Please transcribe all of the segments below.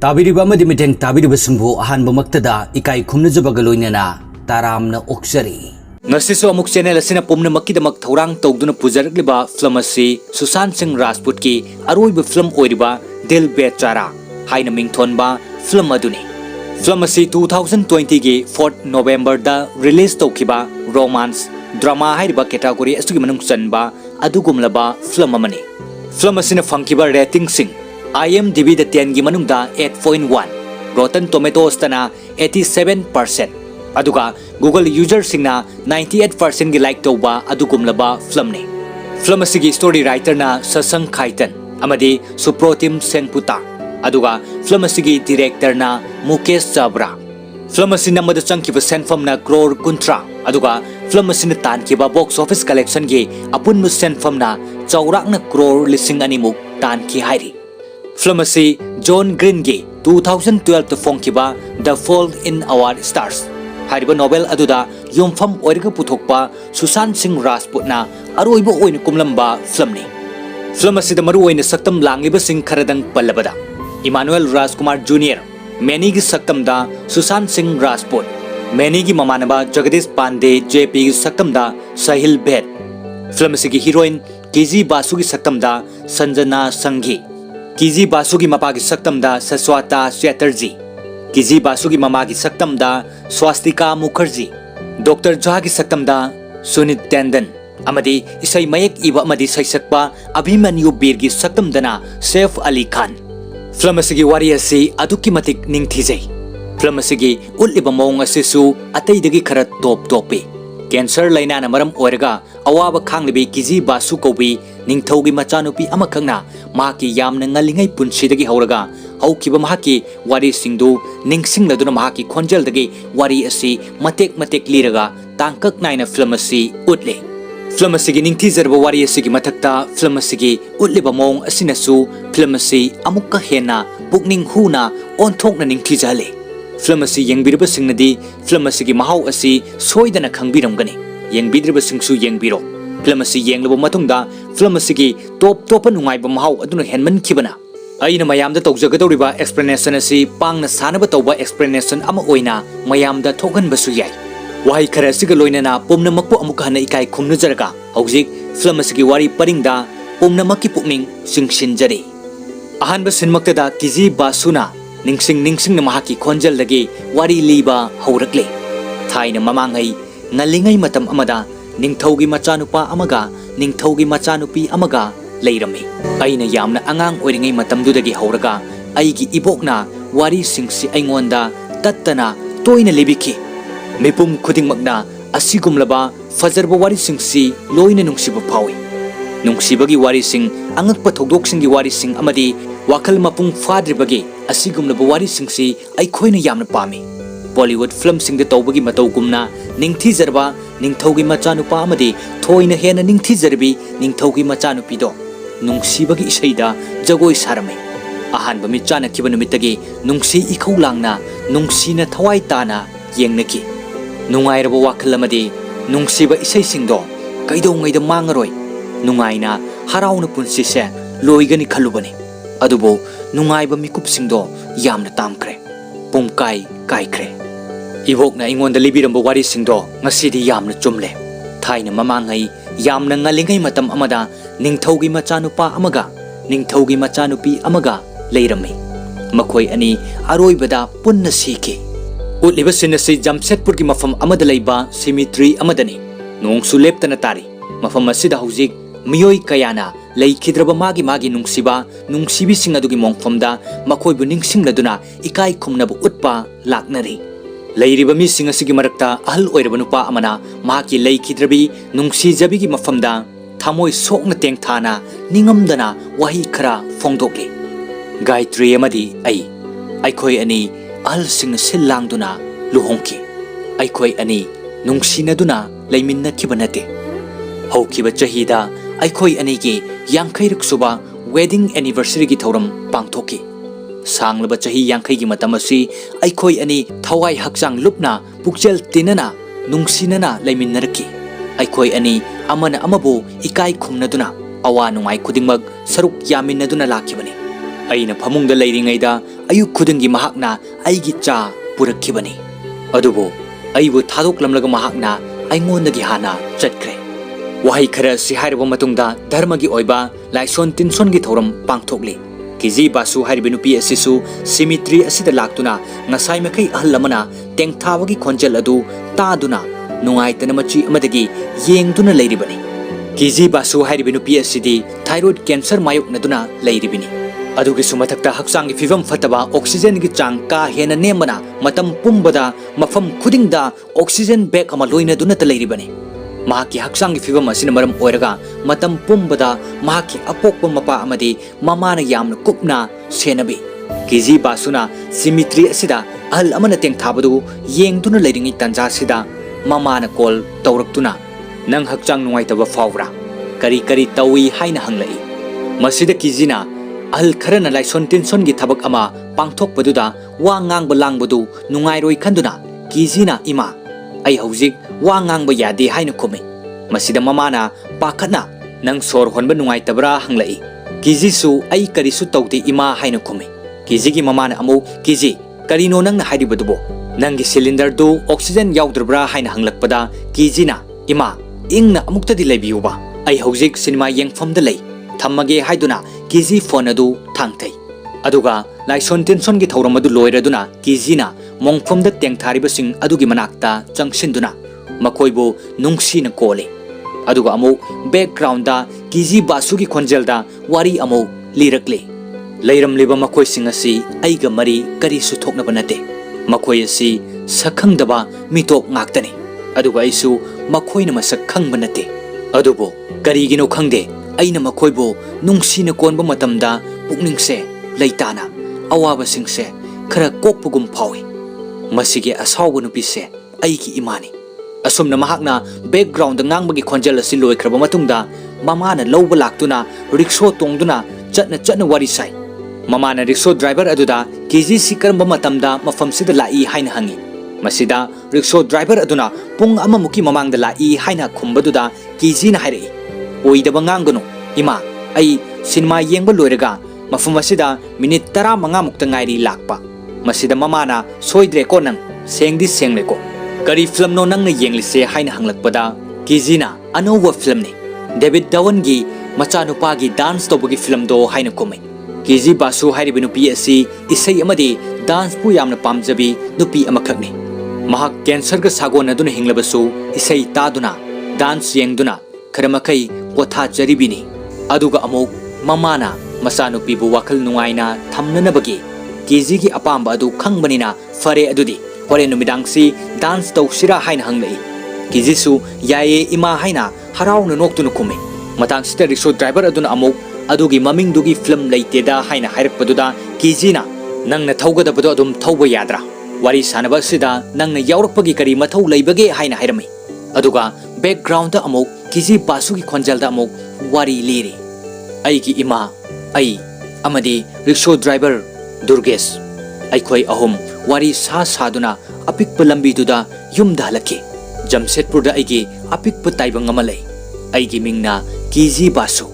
ताबिरिबा अमदि मिथेंग ताबिरिबसिंबु अहानबमक्तदा इकाई खुमनजबगा लोइनना तारामना ओक्सरी ngasisu amuk channel asina pumnamakidamak thorang tawduna pujarikliba film asi Sushant Singh Rajput ki aroiba film oiriba Dil Bechara haina mingthonba film aduni film asi 2020 gi 4th November da release tawkiba romance drama hairiba category asugi manung chanba adugumlaba film amani film asina fangkiba rating sing IMDb da 10 gi manungda 8.1 Rotten Tomatoes tana 87% aduga Google user singna 98% gi like tawba adugumlaba film ni film asigi story writer na Sasang Khaitan amadi Suprotim Sengputa aduga film asigi director na Mukesh Chabra film asina madu changkiba senfam na crore kuntra aduga film asina tankiba box office collection gi apunmu senfam na chaurak na crore lising animuk tanki hairi film asi John Green gi 2012 to fongkiba The Fault in Our Stars hariba novel aduda yomfam oiriga puthokpa Sushant Singh Rajput na aroiba oina kumlamba film ni film asida maru oina saktam langiba sing kharadang pallabada Emmanuel Rajkumar Jr. Many gi saktam da Sushant Singh Rajput Many gi mamanaba Jagadish Pandey JP gi saktam da Sahil Bhet film asigi heroine KG Basu gi saktam da Sanjana Sanghi KG Basu gi mapa gi saktam da Saswata Chatterjee KG Basu gi mama gi saktam da Swastika Mukherjee Dr. Jha gi saktam da Sunit Tandon amadi isai mayek iba amadi saisakpa Abhimanyu Bir gi saktam dana Saif Ali Khan film asigi wari asi aduki matik ningthijai film asigi uliba mawng asisu ataidagi khara topi cancer laina na maram oiraga awaba khanglibi KG Basu kobi ningthaugi machanupi amakhangna maki yamna ngalingai punsidagi hauraga haukiba mahaki wari singdu ningsingladuna mahaki khonjeldagi wari asi matek liraga tangkak naina film asi utle film asigi ningthizarba wari asigi mathakta film asigi utliba mawng asinasu film asi amukka hena pukning huna onthokna ningthijale film asi yengbirba singnadi film asigi mahau asi soidana khangbiramgani yengbidriba singsu yengbiro film asi yenglaba matungda film asigi topa nungaiba mahau aduna henman khibana aina mayamda tawjagadoriba explanation asi pangna sanaba tawba explanation ama oina mayamda thokhanbasu yai wahai khara asiga loinana pomnamakpu amuk hana ikai khumnujaraga hojik film asigi wari paringda pomnamakki pukning singsinjare ahanba sinmaktada KG Basuna ningsing na mahaki khonjaldagi wari liba haurakle thaina mamangai ngalingai matam amada ningthaugi machanupa amaga ningthaugi machanupi amaga leirami aina yamna angang oiringai matamdudagi hauraga aigi ibokna wari singsi aingonda tattana toina libiki mipum khudingmakna asigumlaba fajarba wari singsi loina nungsiba phawi nungsibagi wari sing angakpa thogdoksingi wari sing amadi wakal mapung fadribagi asigumlaba wari singsi aikhoina yamna pami Bollywood film singda tawbagi matawgumna ningthizarba ningthaugi machanupa amadi thoina hena ningthizarbi ningthaugi machanupi do nungsibagi isaida jagoi sarame ahanba mi chana kiba numitagi nungsi ikhau langna nungsina thawai tana yengnaki nungairaba wakal amadi nungsiba isai singdo kaidongaida mangaroi nungaina harauna punsise loigani khalubani adubo nungaiba mikup singdo yamna tamkre pumkai kaikre ibokna ingonda libiramba wari singdo ngasidi yamna chumle thaina mamangai yamna ngalingai matam amada ningthaugi machanupa amaga ningthaugi machanupi amaga leirami makhoi ani aroibada punna siki utliba sinasi Jamshedpur gi mafam amada leiba cemetery amadani nongsu leptana tari mafam asida hojik miyoi kayana leikidraba magi nungsiba nungsibi singadugi mongfamda makhoibu ningsingladuna ikai khumnabu utpa laknari leiriba mi singasigi marakta ahal oiraba nupa amana maki leikidrabi nungsijabigi mafamda thamoi sokna tengthana ningamdana wahi khara fongdokli Gayatri amadi aikhoi ani ahal singna sillangduna luhongki aikhoi ani nungsinaduna leiminna kibanate haukiba chahida aikhoi ani gi yangkhairuk suba wedding anniversary gi thoram pangthoki sanglaba chahi yangkhai gi matam asi aikhoi ani thawai hakchang lupna pukchel tinana nungsinana leiminarki aikhoi ani amana amabu ikai khumnaduna awa nungai khudingmak saruk yaminaduna lakibani ꯑꯩꯅ ꯐꯃꯨꯡꯗ ꯂꯩꯔꯤꯉꯩꯗ ꯑꯌꯨꯛ ꯈꯨꯗꯤꯡꯒꯤ ꯃꯍꯥꯛꯅ ꯑꯩꯒꯤ ꯆꯥ ꯄꯨꯔꯛꯈꯤꯕꯅꯤ꯫ ꯑꯗꯨꯕꯨ ꯑꯩꯕꯨ ꯊꯥꯗꯣꯛꯂꯝꯂꯒ ꯃꯍꯥꯛꯅ ꯑꯩꯉꯣꯟꯗꯒꯤ ꯍꯥꯟꯅ ꯆꯠꯈ꯭ꯔꯦ꯫ ꯋꯥꯍꯩ ꯈꯔ ꯑꯁꯤ ꯍꯥꯏꯔꯕ ꯃꯇꯨꯡꯗ ꯙꯔꯃꯒꯤ ꯑꯣꯏꯕ ꯂꯥꯏꯁꯣꯟ ꯇꯤꯟꯁꯣꯟꯒꯤ ꯊꯧꯔꯝ ꯄꯥꯡꯊꯣꯛꯂꯤ꯫ ꯀꯤꯖꯤ ꯕꯥꯁꯨ ꯍꯥꯏꯔꯤꯕ ꯅꯨꯄꯤ ꯑꯁꯤꯁꯨ ꯁꯤꯃꯤꯇ꯭ꯔꯤ ꯑꯁꯤꯗ ꯂꯥꯛꯇꯨꯅ ꯉꯁꯥꯏ ꯃꯈꯩ ꯑꯍꯜ ꯑꯃꯅ ꯇꯦꯡꯊꯥꯕꯒꯤ ꯈꯣꯟꯖꯦꯜ ꯑꯗꯨ ꯇꯥꯗꯨꯅ ꯅꯨꯡꯉꯥꯏꯇꯅ ꯃꯆꯤ ꯑꯃꯗꯒꯤ ꯌꯦꯡꯗꯨꯅ ꯂꯩꯔꯤꯕꯅꯤ꯫ ꯀꯤꯖꯤ ꯕꯥꯁꯨ ꯍꯥꯏꯔꯤꯕ ꯅꯨꯄꯤ ꯑꯁꯤꯗꯤ ꯊꯥꯏꯔꯣꯏꯗ ꯀꯦꯟꯁꯔ ꯃꯥꯌꯣꯛꯅꯗꯨꯅ ꯂꯩꯔꯤꯕꯅꯤ꯫ ꯑꯗꯨꯒꯤꯁꯨ ꯃꯊꯛꯇ ꯍꯛꯆꯥꯡꯒꯤ ꯐꯤꯚꯝ ꯐꯠꯇꯕ, ꯑꯣꯛꯁꯤꯖꯦꯟꯒꯤ ꯆꯥꯡ ꯀꯥ ꯍꯦꯟꯅ ꯅꯦꯝꯕꯅ ꯃꯇꯝ ꯄꯨꯝꯕꯗ ꯃꯐꯝ ꯈꯨꯗꯤꯡꯗ ꯑꯣꯛꯁꯤꯖꯦꯟ ꯕꯦꯒ ꯑꯃ ꯂꯣꯏꯅꯗꯨꯅꯇ ꯂꯩꯔꯤꯕꯅꯤ꯫ ꯃꯍꯥꯛꯀꯤ ꯍꯛꯆꯥꯡꯒꯤ ꯐꯤꯚꯝ ꯑꯁꯤꯅ ꯃꯔꯝ ꯑꯣꯏꯔꯒ ꯃꯇꯝ ꯄꯨꯝꯕꯗ ꯃꯍꯥꯛꯀꯤ ꯑꯄꯣꯛꯄ ꯃꯄꯥ ꯑꯃꯗꯤ ꯃꯃꯥꯅ ꯌꯥꯝꯅ ꯀꯨꯞꯅ ꯁꯦꯟꯅꯕꯤ꯫ ꯀꯤꯖꯤ ꯕꯥꯁꯨꯅ ꯁꯤꯃꯤꯇ꯭ꯔꯤ ꯑꯁꯤꯗ ꯑꯍꯜ ꯑꯃꯅ ꯇꯦꯡꯊꯥꯕꯗꯨ ꯌꯦꯡꯗꯨꯅ ꯂꯩꯔꯤꯉꯩ ꯇꯥꯟꯖꯥꯁꯤꯗ ꯃꯃꯥꯅ ꯀꯣꯜ ꯇꯧꯔꯛꯇꯨꯅ "ꯅꯪ ꯍꯛꯆꯥꯡ ꯅꯨꯡꯉꯥꯏꯇꯕ ꯐꯥꯎꯕ꯭ꯔꯥ? ꯀꯔꯤ ꯀꯔꯤ ꯇꯧꯏ?" ꯍꯥꯏꯅ ꯍꯪꯂꯛꯏ꯫ ꯃꯁꯤꯗ ꯀꯤꯖꯤꯅ ꯑꯍꯜ ꯈꯔꯅ ꯂꯥꯏꯁꯣꯟ ꯇꯤꯟꯁꯣꯟꯒꯤ ꯊꯕꯛ ꯑꯃ ꯄꯥꯡꯊꯣꯛꯄꯗꯨꯗ ꯋꯥ ꯉꯥꯡꯕ ꯂꯥꯡꯕꯗꯨ ꯅꯨꯡꯉꯥꯏꯔꯣꯏ ꯈꯟꯗꯨꯅ ꯀꯤꯖꯤꯅ "ꯏꯃꯥ, ꯑꯩ ꯍꯧꯖꯤꯛ ꯋꯥ ꯉꯥꯡꯕ ꯌꯥꯗꯦ" ꯍꯥꯏꯅ ꯈꯨꯝꯃꯤ꯫ ꯃꯁꯤꯗ ꯃꯃꯥꯅ ꯄꯥꯈꯠꯅ "ꯅꯪ ꯁꯣꯔ ꯍꯣꯟꯕ ꯅꯨꯡꯉꯥꯏꯇꯕ꯭ꯔꯥ?" ꯍꯪꯂꯛꯏ꯫ ꯀꯤꯖꯤꯁꯨ "ꯑꯩ ꯀꯔꯤꯁꯨ ꯇꯧꯗꯦ ꯏꯃꯥ" ꯍꯥꯏꯅ ꯈꯨꯝꯃꯤ꯫ ꯀꯤꯖꯤꯒꯤ ꯃꯃꯥꯅ ꯑꯃꯨꯛ "ꯀꯤꯖꯤ, ꯀꯔꯤꯅꯣ ꯅꯪꯅ ꯍꯥꯏꯔꯤꯕꯗꯨꯕꯣ? ꯅꯪꯒꯤ ꯁꯤꯂꯤꯟꯗꯔꯗꯨ ꯑꯣꯛꯁꯤꯖꯦꯟ ꯌꯥꯎꯗ꯭ꯔꯕ꯭ꯔꯥ?" ꯍꯥꯏꯅ ꯍꯪꯂꯛꯄꯗ ꯀꯤꯖꯤꯅ "ꯏꯃꯥ, ꯏꯪꯅ ꯑꯃꯨꯛꯇꯗꯤ ꯂꯩꯕꯤꯌꯨꯕ, ꯑꯩ ꯍꯧꯖꯤꯛ ꯁꯤꯅꯦꯃꯥ ꯌꯦꯡꯐꯝꯗ ꯂꯩ, ꯊꯝꯃꯒꯦ" ꯍꯥꯏꯗꯨꯅ ꯀꯤꯖꯤ ꯐꯣꯟ ꯑꯗꯨ ꯊꯥꯡꯊꯩ꯫ ꯑꯗꯨꯒ ꯂꯥꯏꯁꯣꯟ ꯇꯤꯟꯁꯣꯟꯒꯤ ꯊꯧꯔꯝ ꯑꯗꯨ ꯂꯣꯏꯔꯗꯨꯅ ꯀꯤꯖꯤꯅ ꯃꯣꯡꯐꯝꯗ ꯇꯦꯡꯊꯥꯔꯤꯕꯁꯤꯡ ꯑꯗꯨꯒꯤ ꯃꯅꯥꯛꯇ ꯆꯪꯁꯤꯟꯗꯨꯅ ꯃꯈꯣꯏꯕꯨ ꯅꯨꯡꯁꯤꯅ ꯀꯣꯜꯂꯤ꯫ ꯑꯗꯨꯒ ꯑꯃꯨꯛ ꯕꯦꯛꯒ꯭ꯔꯥꯎꯟꯗ ꯀꯤꯖꯤ ꯕꯥꯁꯨꯒꯤ ꯈꯣꯟꯖꯦꯜꯗ ꯋꯥꯔꯤ ꯑꯃꯨꯛ ꯂꯤꯔꯛꯂꯤ꯫ ꯂꯩꯔꯝꯂꯤꯕ ꯃꯈꯣꯏꯁꯤꯡ ꯑꯁꯤ ꯑꯩꯒ ꯃꯔꯤ ꯀꯔꯤꯁꯨ ꯊꯣꯛꯅꯕ ꯅꯠꯇꯦ꯫ ꯃꯈꯣꯏ ꯑꯁꯤ ꯁꯛꯈꯪꯗꯕ ꯃꯤꯇꯣꯞ ꯉꯥꯛꯇꯅꯤ, ꯑꯗꯨꯒ ꯑꯩꯁꯨ ꯃꯈꯣꯏꯅ ꯃꯁꯛ ꯈꯪꯕ ꯅꯠꯇꯦ꯫ ꯑꯗꯨꯕꯨ ꯀꯔꯤꯒꯤꯅꯣ ꯈꯪꯗꯦ, ꯑꯩꯅ ꯃꯈꯣꯏꯕꯨ ꯅꯨꯡꯁꯤꯅ ꯀꯣꯟꯕ ꯃꯇꯝꯗ ꯄꯨꯛꯅꯤꯡꯁꯦ ꯂꯩꯇꯥꯅ ꯑꯋꯥꯕꯁꯤꯡꯁꯦ ꯈꯔ ꯀꯣꯛꯄꯒꯨꯝ ꯐꯥꯎꯏ꯫ ꯃꯁꯤꯒꯤ ꯑꯁꯥꯎꯕ ꯅꯨꯄꯤꯁꯦ ꯑꯩꯒꯤ ꯏꯃꯥꯅꯤ꯫ ꯑꯁꯨꯝꯅ ꯃꯍꯥꯛꯅ ꯕꯦꯛꯒ꯭ꯔꯥꯎꯟꯗ ꯉꯥꯡꯕꯒꯤ ꯈꯣꯟꯖꯦꯜ ꯑꯁꯤ ꯂꯣꯏꯈ꯭ꯔꯕ ꯃꯇꯨꯡꯗ ꯃꯃꯥꯅ ꯂꯧꯕ ꯂꯥꯛꯇꯨꯅ ꯔꯤꯛꯁꯣ ꯇꯣꯡꯗꯨꯅ ꯆꯠꯅ ꯋꯥꯔꯤ ꯁꯥꯏ꯫ ꯃꯃꯥꯅ ꯔꯤꯛꯁꯣ ꯗ꯭ꯔꯥꯏꯚꯔ ꯑꯗꯨꯗ ꯀꯤꯖꯤꯁꯤ ꯀꯔꯝꯕ ꯃꯇꯝꯗ ꯃꯐꯝꯁꯤꯗ ꯂꯥꯛꯏ ꯍꯥꯏꯅ ꯍꯪꯉꯤ꯫ ꯃꯁꯤꯗ ꯔꯤꯛꯁꯣ ꯗ꯭ꯔꯥꯏꯚꯔ ꯑꯗꯨꯅ ꯄꯨꯡ ꯑꯃꯃꯨꯛꯀꯤ ꯃꯃꯥꯡꯗ ꯂꯥꯛꯏ ꯍꯥꯏꯅ ꯈꯨꯝꯕꯗꯨꯗ ꯀꯤꯖꯤꯅ ꯍꯥꯏꯔꯛꯏ, "ꯑꯣꯏꯗꯕ ꯉꯥꯡꯒꯅꯨ ꯏꯃꯥ, ꯑꯩ ꯁꯤꯅꯦꯃꯥ ꯌꯦꯡꯕ ꯂꯣꯏꯔꯒ ꯃꯐꯝ ꯑꯁꯤꯗ ꯃꯤꯅꯤꯠ 15ꯃꯨꯛꯇ ꯉꯥꯏꯔꯤ ꯂꯥꯛꯄ"꯫ ꯃꯁꯤꯗ ꯃꯃꯥꯅ "ꯁꯣꯏꯗ꯭ꯔꯦꯀꯣ, ꯅꯪ ꯁꯦꯡꯗꯤ ꯁꯦꯡꯂꯦꯀꯣ, ꯀꯔꯤ ꯐꯤꯂꯝꯅꯣ ꯅꯪꯅ ꯌꯦꯡꯂꯤꯁꯦ?" ꯍꯥꯏꯅ ꯍꯪꯂꯛꯄꯗ ꯀꯤꯖꯤꯅ "ꯑꯅꯧꯕ ꯐꯤꯂꯝꯅꯤ, ꯗꯦꯕꯤꯗ ꯙꯋꯟꯒꯤ ꯃꯆꯥꯅꯨꯄꯥꯒꯤ ꯗꯥꯟꯁ ꯇꯧꯕꯒꯤ ꯐꯤꯂꯝꯗꯣ" ꯍꯥꯏꯅ ꯈꯨꯝꯃꯤ꯫ ꯀꯤꯖꯤ ꯕꯥꯁꯨ ꯍꯥꯏꯔꯤꯕ ꯅꯨꯄꯤ ꯑꯁꯤ ꯏꯁꯩ ꯑꯃꯗꯤ ꯗꯥꯟꯁꯄꯨ ꯌꯥꯝꯅ ꯄꯥꯝꯖꯕꯤ ꯅꯨꯄꯤ ꯑꯃꯈꯛꯅꯤ꯫ ꯃꯍꯥꯛ ꯀꯦꯟꯁꯔꯒ ꯁꯥꯒꯣꯟꯅꯗꯨꯅ ꯍꯤꯡꯂꯕꯁꯨ ꯏꯁꯩ ꯇꯥꯗꯨꯅ, ꯗꯥꯟꯁ ꯌꯦꯡꯗꯨꯅ ꯈꯔ ꯃꯈꯩ ꯄꯣꯊꯥꯖꯔꯤꯕꯤꯅꯤ꯫ ꯑꯗꯨꯒ ꯑꯃꯨꯛ ꯃꯃꯥꯅ ꯃꯆꯥꯅꯨꯄꯤꯕꯨ ꯋꯥꯈꯜ ꯅꯨꯡꯉꯥꯏꯅ ꯊꯝꯅꯅꯕꯒꯤ ꯀꯤꯖꯤꯒꯤ ꯑꯄꯥꯝꯕ ꯑꯗꯨ ꯈꯪꯕꯅꯤꯅ "ꯐꯔꯦ, ꯑꯗꯨꯗꯤ ꯍꯣꯔꯦꯟ ꯅꯨꯃꯤꯗꯥꯡꯁꯤ ꯗꯥꯟꯁ ꯇꯧꯁꯤꯔꯥ?" ꯍꯥꯏꯅ ꯍꯪꯂꯛꯏ꯫ ꯀꯤꯖꯤꯁꯨ "ꯌꯥꯏꯌꯦ ꯏꯃꯥ" ꯍꯥꯏꯅ ꯍꯔꯥꯎꯅ ꯅꯣꯛꯇꯨꯅ ꯈꯨꯝꯃꯤ꯫ ꯃꯇꯥꯡꯁꯤꯗ ꯔꯤꯛꯁꯣ ꯗ꯭ꯔꯥꯏꯚꯔ ꯑꯗꯨꯅ ꯑꯃꯨꯛ "ꯑꯗꯨꯒꯤ ꯃꯃꯤꯡꯗꯨꯒꯤ ꯐꯤꯂꯝ ꯂꯩꯇꯦꯗ" ꯍꯥꯏꯅ ꯍꯥꯏꯔꯛꯄꯗꯨꯗ ꯀꯤꯖꯤꯅ "ꯅꯪꯅ ꯊꯧꯒꯗꯕꯗꯣ ꯑꯗꯨꯝ ꯊꯧꯕ ꯌꯥꯗ꯭ꯔꯥ? ꯋꯥꯔꯤ ꯁꯥꯟꯅꯕ ꯑꯁꯤꯗ ꯅꯪꯅ ꯌꯥꯎꯔꯛꯄꯒꯤ ꯀꯔꯤ ꯃꯊꯧ ꯂꯩꯕꯒꯦ?" ꯍꯥꯏꯅ ꯍꯥꯏꯔꯝꯃꯤ꯫ ꯑꯗꯨꯒ ꯕꯦꯛꯒ꯭ꯔꯥꯎꯟꯗ ꯑꯃꯨꯛ ꯀꯤꯖꯤ ꯕꯥꯁꯨꯒꯤ ꯈꯣꯟꯖꯦꯜꯗ ꯑꯃꯨꯛ ꯋꯥꯔꯤ ꯂꯤꯔꯤ꯫ "ꯑꯩꯒꯤ ꯏꯃꯥ, ꯑꯩ ꯑꯃꯗꯤ ꯔꯤꯛꯁꯣ ꯗ꯭ꯔꯥꯏꯚꯔ ꯗꯨꯔꯒꯦꯁ, ꯑꯩꯈꯣꯏ ꯑꯍꯨꯝ ꯋꯥꯔꯤ ꯁꯥꯗꯨꯅ ꯑꯄꯤꯛꯄ ꯂꯝꯕꯤꯗꯨꯗ ꯌꯨꯝꯗ ꯍꯜꯂꯛꯈꯤ꯫ ꯖꯝꯁꯦꯗꯄꯨꯔꯗ ꯑꯩꯒꯤ ꯑꯄꯤꯛꯄ ꯇꯥꯏꯕꯪ ꯑꯃ ꯂꯩ꯫ ꯑꯩꯒꯤ ꯃꯤꯡꯅ ꯀꯤꯖꯤ ꯕꯥꯁꯨ꯫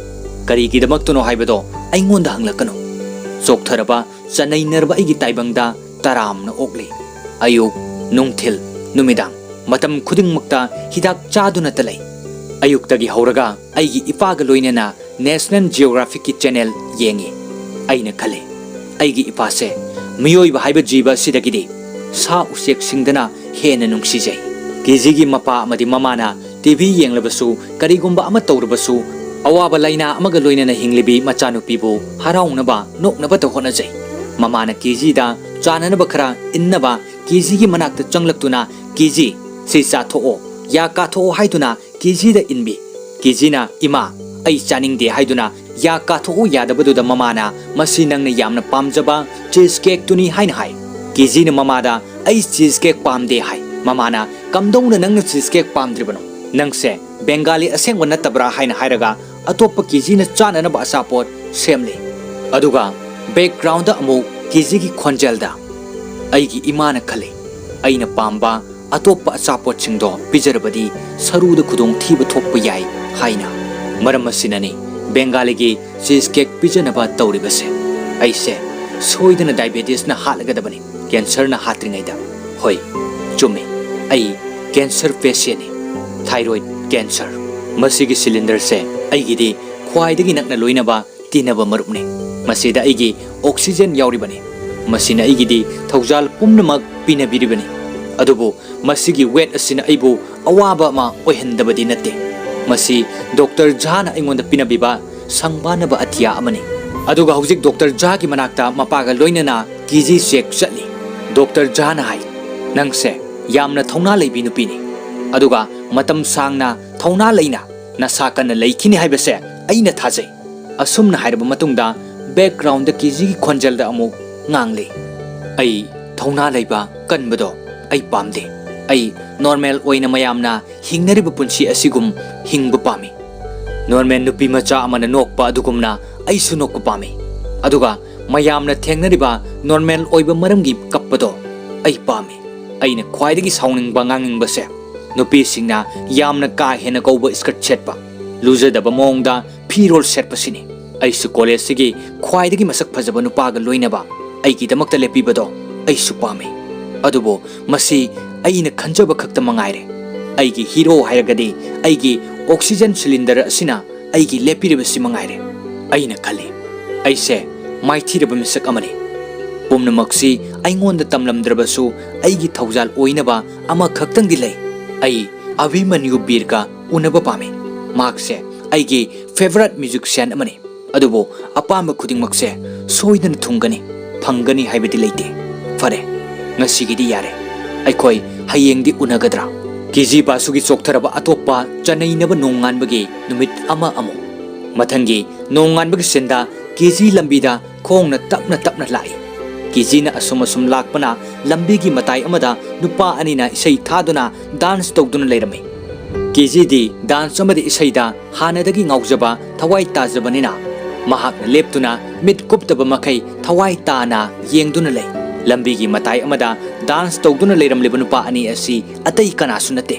ꯀꯔꯤꯒꯤꯗꯃꯛꯇꯅꯣ ꯍꯥꯏꯕꯗꯣ ꯑꯩꯉꯣꯟꯗ ꯍꯪꯂꯛꯀꯅꯨ꯫ ꯆꯣꯛꯊꯔꯕ, ꯆꯅꯩꯅꯔꯕ ꯑꯩꯒꯤ ꯇꯥꯏꯕꯪꯗ ꯇꯔꯥꯝꯅ ꯑꯣꯛꯂꯤ꯫ ꯑꯌꯨꯛ, ꯅꯨꯡꯊꯤꯜ, ꯅꯨꯃꯤꯗꯥꯡ, ꯃꯇꯝ ꯈꯨꯗꯤꯡꯃꯛꯇ ꯍꯤꯗꯥꯛ ꯆꯥꯗꯨꯅꯇ ꯂꯩ꯫ ꯑꯌꯨꯛꯇꯒꯤ ꯍꯧꯔꯒ ꯑꯩꯒꯤ ꯏꯄꯥꯒ ꯂꯣꯏꯅꯅ ꯅꯦꯁꯅꯦꯜ ꯖꯤꯑꯣꯒ꯭ꯔꯥꯐꯤꯛꯀꯤ ꯆꯦꯅꯦꯜ ꯌꯦꯡꯉꯤ꯫ ꯑꯩꯅ ꯈꯜꯂꯤ, ꯑꯩꯒꯤ ꯏꯄꯥꯁꯦ ꯃꯤꯑꯣꯏꯕ ꯍꯥꯏꯕ ꯖꯤꯕ ꯑꯁꯤꯗꯒꯤꯗꯤ ꯁꯥ ꯎꯆꯦꯛꯁꯤꯡꯗꯅ ꯍꯦꯟꯅ ꯅꯨꯡꯁꯤꯖꯩ꯫ ꯀꯤꯖꯤꯒꯤ ꯃꯄꯥ ꯑꯃꯗꯤ ꯃꯃꯥꯅ ꯇꯤꯚꯤ ꯌꯦꯡꯂꯕꯁꯨ, ꯀꯔꯤꯒꯨꯝꯕ ꯑꯃ ꯇꯧꯔꯕꯁꯨ ꯑꯋꯥꯕ ꯂꯩꯅꯥ ꯑꯃꯒ ꯂꯣꯏꯅꯅ ꯍꯤꯡꯂꯤꯕꯤ ꯃꯆꯥꯅꯨꯄꯤꯕꯨ ꯍꯔꯥꯎꯅꯕ, ꯅꯣꯛꯅꯕꯇ ꯍꯣꯠꯅꯖꯩ꯫ ꯃꯃꯥꯅ ꯀꯤꯖꯤꯗ ꯆꯥꯅꯅꯕ ꯈꯔ ꯏꯟꯅꯕ ꯀꯤꯖꯤꯒꯤ ꯃꯅꯥꯛꯇ ꯆꯪꯂꯛꯇꯨꯅ "ꯀꯤꯖꯤ, ꯁꯤ ꯆꯥꯊꯣꯛꯑꯣ, ꯌꯥ ꯀꯥꯊꯣꯛꯑꯣ" ꯍꯥꯏꯗꯨꯅ ꯀꯤꯖꯤꯗ ꯏꯟꯕꯤ꯫ ꯀꯤꯖꯤꯅ "ꯏꯃꯥ, ꯑꯩ ꯆꯥꯅꯤꯡꯗꯦ" ꯍꯥꯏꯗꯨꯅ ꯌꯥ ꯀꯥꯊꯣꯛꯎ ꯌꯥꯗꯕꯗꯨꯗ ꯃꯃꯥꯅ "ꯃꯁꯤ ꯅꯪꯅ ꯌꯥꯝꯅ ꯄꯥꯝꯖꯕ ꯆꯤꯖ ꯀꯦꯛꯇꯨꯅꯤ" ꯍꯥꯏꯅ ꯍꯥꯏ꯫ ꯀꯤꯖꯤꯅ ꯃꯃꯥꯗ "ꯑꯩ ꯆꯤꯖ ꯀꯦꯛ ꯄꯥꯝꯗꯦ" ꯍꯥꯏ꯫ ꯃꯃꯥꯅ "ꯀꯝꯗꯧꯅ ꯅꯪꯅ ꯆꯤꯖ ꯀꯦꯛ ꯄꯥꯝꯗ꯭ꯔꯤꯕꯅꯣ? ꯅꯪꯁꯦ ꯕꯦꯡꯒꯥꯂꯤ ꯑꯁꯦꯡꯕ ꯅꯠꯇꯕ꯭ꯔꯥ?" ꯍꯥꯏꯅ ꯍꯥꯏꯔꯒ ꯑꯇꯣꯞꯄ ꯀꯤꯖꯤꯅ ꯆꯥꯅꯅꯕ ꯑꯆꯥꯄꯣꯠ ꯁꯦꯝꯂꯤ꯫ ꯑꯗꯨꯒ ꯕꯦꯛꯒ꯭ꯔꯥꯎꯟꯗ ꯑꯃꯨꯛ ꯀꯤꯖꯤꯒꯤ ꯈꯣꯟꯖꯦꯜꯗ "ꯑꯩꯒꯤ ꯏꯃꯥꯅ ꯈꯜꯂꯤ, ꯑꯩꯅ ꯄꯥꯝꯕ ꯑꯇꯣꯞꯄ ꯑꯆꯥꯄꯣꯠꯁꯤꯡꯗꯣ ꯄꯤꯖꯔꯕꯗꯤ ꯁꯔꯨꯗ ꯈꯨꯗꯣꯡꯊꯤꯕ ꯊꯣꯛꯄ ꯌꯥꯏ" ꯍꯥꯏꯅ꯫ ꯃꯔꯝ ꯑꯁꯤꯅꯅꯤ ꯕꯦꯡꯒꯥꯂꯤꯒꯤ ꯆꯤꯖ ꯀꯦꯛ ꯄꯤꯖꯅꯕ ꯇꯧꯔꯤꯕꯁꯦ꯫ ꯑꯩꯁꯦ ꯁꯣꯏꯗꯅ ꯗꯥꯏꯕꯦꯇꯤꯁꯅ ꯍꯥꯠꯂꯒꯗꯕꯅꯤ ꯀꯦꯟꯁꯔꯅ ꯍꯥꯠꯇ꯭ꯔꯤꯉꯩꯗ ꯍꯣꯏ ꯆꯨꯝꯃꯤ ꯑꯩ ꯀꯦꯟꯁꯔ ꯄꯦꯁꯦꯟꯅꯤ ꯊꯥꯏꯔꯣꯏꯗ ꯀꯦꯟꯁꯔ ꯃꯁꯤꯒꯤ ꯁꯤꯂꯤꯟꯗꯔꯁꯦ ꯑꯩꯒꯤꯗꯤ ꯈ꯭ꯋꯥꯏꯗꯒꯤ ꯅꯛꯅ ꯂꯣꯏꯅꯕ ꯇꯤꯟꯅꯕ ꯃꯔꯨꯞꯅꯤ ꯃꯁꯤꯗ ꯑꯩꯒꯤ ꯑꯣꯛꯁꯤꯖꯦꯟ ꯌꯥꯎꯔꯤꯕꯅꯤ ꯃꯁꯤꯅ ꯑꯩꯒꯤꯗꯤ ꯊꯧꯖꯥꯜ ꯄꯨꯝꯅꯃꯛ ꯄꯤꯅꯕꯤꯔꯤꯕꯅꯤ ꯑꯗꯨꯕꯨ ꯃꯁꯤꯒꯤ ꯋꯦꯠ ꯑꯁꯤꯅ ꯑꯩꯕꯨ ꯑꯋꯥꯕ ꯑꯃ ꯑꯣꯏꯍꯟꯗꯕꯗꯤ ꯅꯠꯇꯦ ꯃꯁꯤ ꯗꯣꯛꯇꯔ ꯓꯥꯅ ꯑꯩꯉꯣꯟꯗ ꯄꯤꯅꯕꯤꯕ ꯁꯪꯕꯥꯅꯕ ꯑꯇꯤꯌꯥ ꯑꯃꯅꯤ ꯑꯗꯨꯒ ꯍꯧꯖꯤꯛ ꯗꯣꯛꯇꯔ ꯓꯥꯒꯤ ꯃꯅꯥꯛꯇ ꯃꯄꯥꯒ ꯂꯣꯏꯅꯅ ꯀꯤꯖꯤ ꯆꯦꯛ ꯆꯠꯂꯤ ꯗꯣꯛꯇꯔ ꯓꯥꯅ ꯍꯥꯏ ꯅꯪꯁꯦ ꯌꯥꯝꯅ ꯊꯧꯅꯥ ꯂꯩꯕꯤ ꯅꯨꯄꯤꯅꯤ ꯑꯗꯨꯒ ꯃꯇꯝ ꯁꯥꯡꯅ ꯊꯧꯅꯥ ꯂꯩꯅ ꯅꯁꯥ ꯀꯟꯅ ꯂꯩꯈꯤꯅꯤ ꯍꯥꯏꯕꯁꯦ ꯑꯩꯅ ꯊꯥꯖꯩ ꯑꯁꯨꯝꯅ ꯍꯥꯏꯔꯕ ꯃꯇꯨꯡꯗ ꯕꯦꯛꯒ꯭ꯔꯥꯎꯟꯗ ꯀꯤꯖꯤꯒꯤ ꯈꯣꯟꯖꯦꯜꯗ ꯑꯃꯨꯛ ꯉꯥꯡꯂꯤ ꯑꯩ ꯊꯧꯅꯥ ꯂꯩꯕ ꯀꯟꯕꯗꯣ ꯑꯩ ꯄꯥꯝꯗꯦ ꯑꯩ ꯅꯣꯔꯃꯦꯜ ꯑꯣꯏꯅ ꯃꯌꯥꯝꯅ ꯍꯤꯡꯅꯔꯤꯕ ꯄꯨꯟꯁꯤ ꯑꯁꯤꯒꯨꯝ ꯍꯤꯡꯕ ꯄꯥꯝꯃꯤ ꯅꯣꯔꯃꯦꯜ ꯅꯨꯄꯤ ꯃꯆꯥ ꯑꯃꯅ ꯅꯣꯛꯄ ꯑꯗꯨꯒꯨꯝꯅ ꯑꯩꯁꯨ ꯅꯣꯛꯄ ꯄꯥꯝꯃꯤ ꯑꯗꯨꯒ ꯃꯌꯥꯝꯅ ꯊꯦꯡꯅꯔꯤꯕ ꯅꯣꯔꯃꯦꯜ ꯑꯣꯏꯕ ꯃꯔꯝꯒꯤ ꯀꯞꯄꯗꯣ ꯑꯩ ꯄꯥꯝꯃꯤ ꯑꯩꯅ ꯈ꯭ꯋꯥꯏꯗꯒꯤ ꯁꯥꯎꯅꯤꯡꯕ ꯉꯥꯡꯅꯤꯡꯕꯁꯦ ꯅꯨꯄꯤꯁꯤꯡꯅ ꯌꯥꯝꯅ ꯀꯥ ꯍꯦꯟꯅ ꯀꯧꯕ ꯁ꯭ꯀꯔꯠ ꯁꯦꯠꯄ ꯂꯨꯖꯗꯕ ꯃꯑꯣꯡꯗ ꯐꯤꯔꯣꯜ ꯁꯦꯠꯄꯁꯤꯅꯤ ꯑꯩꯁꯨ ꯀꯣꯂꯦꯖꯁꯤꯒꯤ ꯈ꯭ꯋꯥꯏꯗꯒꯤ ꯃꯁꯛ ꯐꯖꯕ ꯅꯨꯄꯥꯒ ꯂꯣꯏꯅꯕ ꯑꯩꯒꯤꯗꯃꯛꯇ ꯂꯦꯞꯄꯤꯕꯗꯣ ꯑꯩꯁꯨ ꯄꯥꯝꯃꯤ ꯑꯗꯨꯕꯨ ꯃꯁꯤ ꯑꯩꯅ ꯈꯟꯖꯕ ꯈꯛꯇ ꯃꯉꯥꯏꯔꯦ ꯑꯩꯒꯤ ꯍꯤꯔꯣ ꯍꯥꯏꯔꯒꯗꯤ ꯑꯩꯒꯤ ꯑꯣꯛꯁꯤꯖꯦꯟ ꯁꯤꯂꯤꯟꯗꯔ ꯑꯁꯤꯅ ꯑꯩꯒꯤ ꯂꯦꯞꯄꯤꯔꯤꯕꯁꯤ ꯃꯉꯥꯏꯔꯦ ꯑꯩꯅ ꯈꯜꯂꯤ ꯑꯩꯁꯦ ꯃꯥꯏꯊꯤꯔꯕ ꯃꯤꯁꯛ ꯑꯃꯅꯤ ꯄꯨꯝꯅꯃꯛꯁꯤ ꯑꯩꯉꯣꯟꯗ ꯇꯝꯂꯝꯗ꯭ꯔꯕꯁꯨ ꯑꯩꯒꯤ ꯊꯧꯖꯥꯜ ꯑꯣꯏꯅꯕ ꯑꯃꯈꯛꯇꯪꯗꯤ ꯂꯩ ꯑꯩ ꯑꯚꯤꯃꯟꯌꯨ ꯕꯤꯔꯒ ꯎꯅꯕ ꯄꯥꯝꯃꯤ ꯃꯍꯥꯛꯁꯦ ꯑꯩꯒꯤ ꯐꯦꯚꯔꯥꯏꯠ ꯃ꯭ꯌꯨꯖꯤꯛꯁꯤꯌꯥꯟ ꯑꯃꯅꯤ ꯑꯗꯨꯕꯨ ꯑꯄꯥꯝꯕ ꯈꯨꯗꯤꯡꯃꯛꯁꯦ ꯁꯣꯏꯗꯅ ꯊꯨꯡꯒꯅꯤ ꯐꯪꯒꯅꯤ ꯍꯥꯏꯕꯗꯤ ꯂꯩꯇꯦ ꯐꯔꯦ ꯉꯁꯤꯒꯤꯗꯤ ꯌꯥꯔꯦ ꯑꯩꯈꯣꯏ ꯍꯌꯦꯡꯗꯤ ꯎꯅꯒꯗ꯭ꯔꯥ ꯀꯤꯖꯤ ꯕꯥꯁꯨꯒꯤ ꯆꯣꯛꯊꯔꯕ ꯑꯇꯣꯞꯄ ꯆꯅꯩꯅꯕ ꯅꯣꯡꯉꯥꯟꯕꯒꯤ ꯅꯨꯃꯤꯠ ꯑꯃꯨꯛ ꯃꯊꯪꯒꯤ ꯅꯣꯡꯉꯥꯟꯕꯒꯤ ꯁꯤꯟꯗ ꯀꯤꯖꯤ ꯂꯝꯕꯤꯗ ꯈꯣꯡꯅ ꯇꯞꯅ ꯇꯞꯅ ꯂꯥꯛꯏ ꯀꯤꯖꯤꯅ ꯑꯁꯨꯝ ꯂꯥꯛꯄꯅ ꯂꯝꯕꯤꯒꯤ ꯃꯇꯥꯏ ꯑꯃꯗ ꯅꯨꯄꯥ ꯑꯅꯤꯅ ꯏꯁꯩ ꯊꯥꯗꯨꯅ ꯗꯥꯟꯁ ꯇꯧꯗꯨꯅ ꯂꯩꯔꯝꯃꯤ ꯀꯤꯖꯤꯗꯤ ꯗꯥꯟꯁ ꯑꯃꯗꯤ ꯏꯁꯩꯗ ꯍꯥꯟꯅꯗꯒꯤ ꯉꯥꯎꯖꯕ ꯊꯋꯥꯏ ꯇꯥꯖꯕꯅꯤꯅ ꯃꯍꯥꯛꯅ ꯂꯦꯞꯇꯨꯅ ꯃꯤꯠ ꯀꯨꯞꯇꯕ ꯃꯈꯩ ꯊꯋꯥꯏ ꯇꯥꯅ ꯌꯦꯡꯗꯨꯅ ꯂꯩ ꯂꯝꯕꯤꯒꯤ ꯃꯇꯥꯏ ꯑꯃꯗ ꯗꯥꯟꯁ ꯇꯧꯗꯨꯅ ꯂꯩꯔꯝꯂꯤꯕ ꯅꯨꯄꯥ ꯑꯅꯤ ꯑꯁꯤ ꯑꯇꯩ ꯀꯅꯥꯁꯨ ꯅꯠꯇꯦ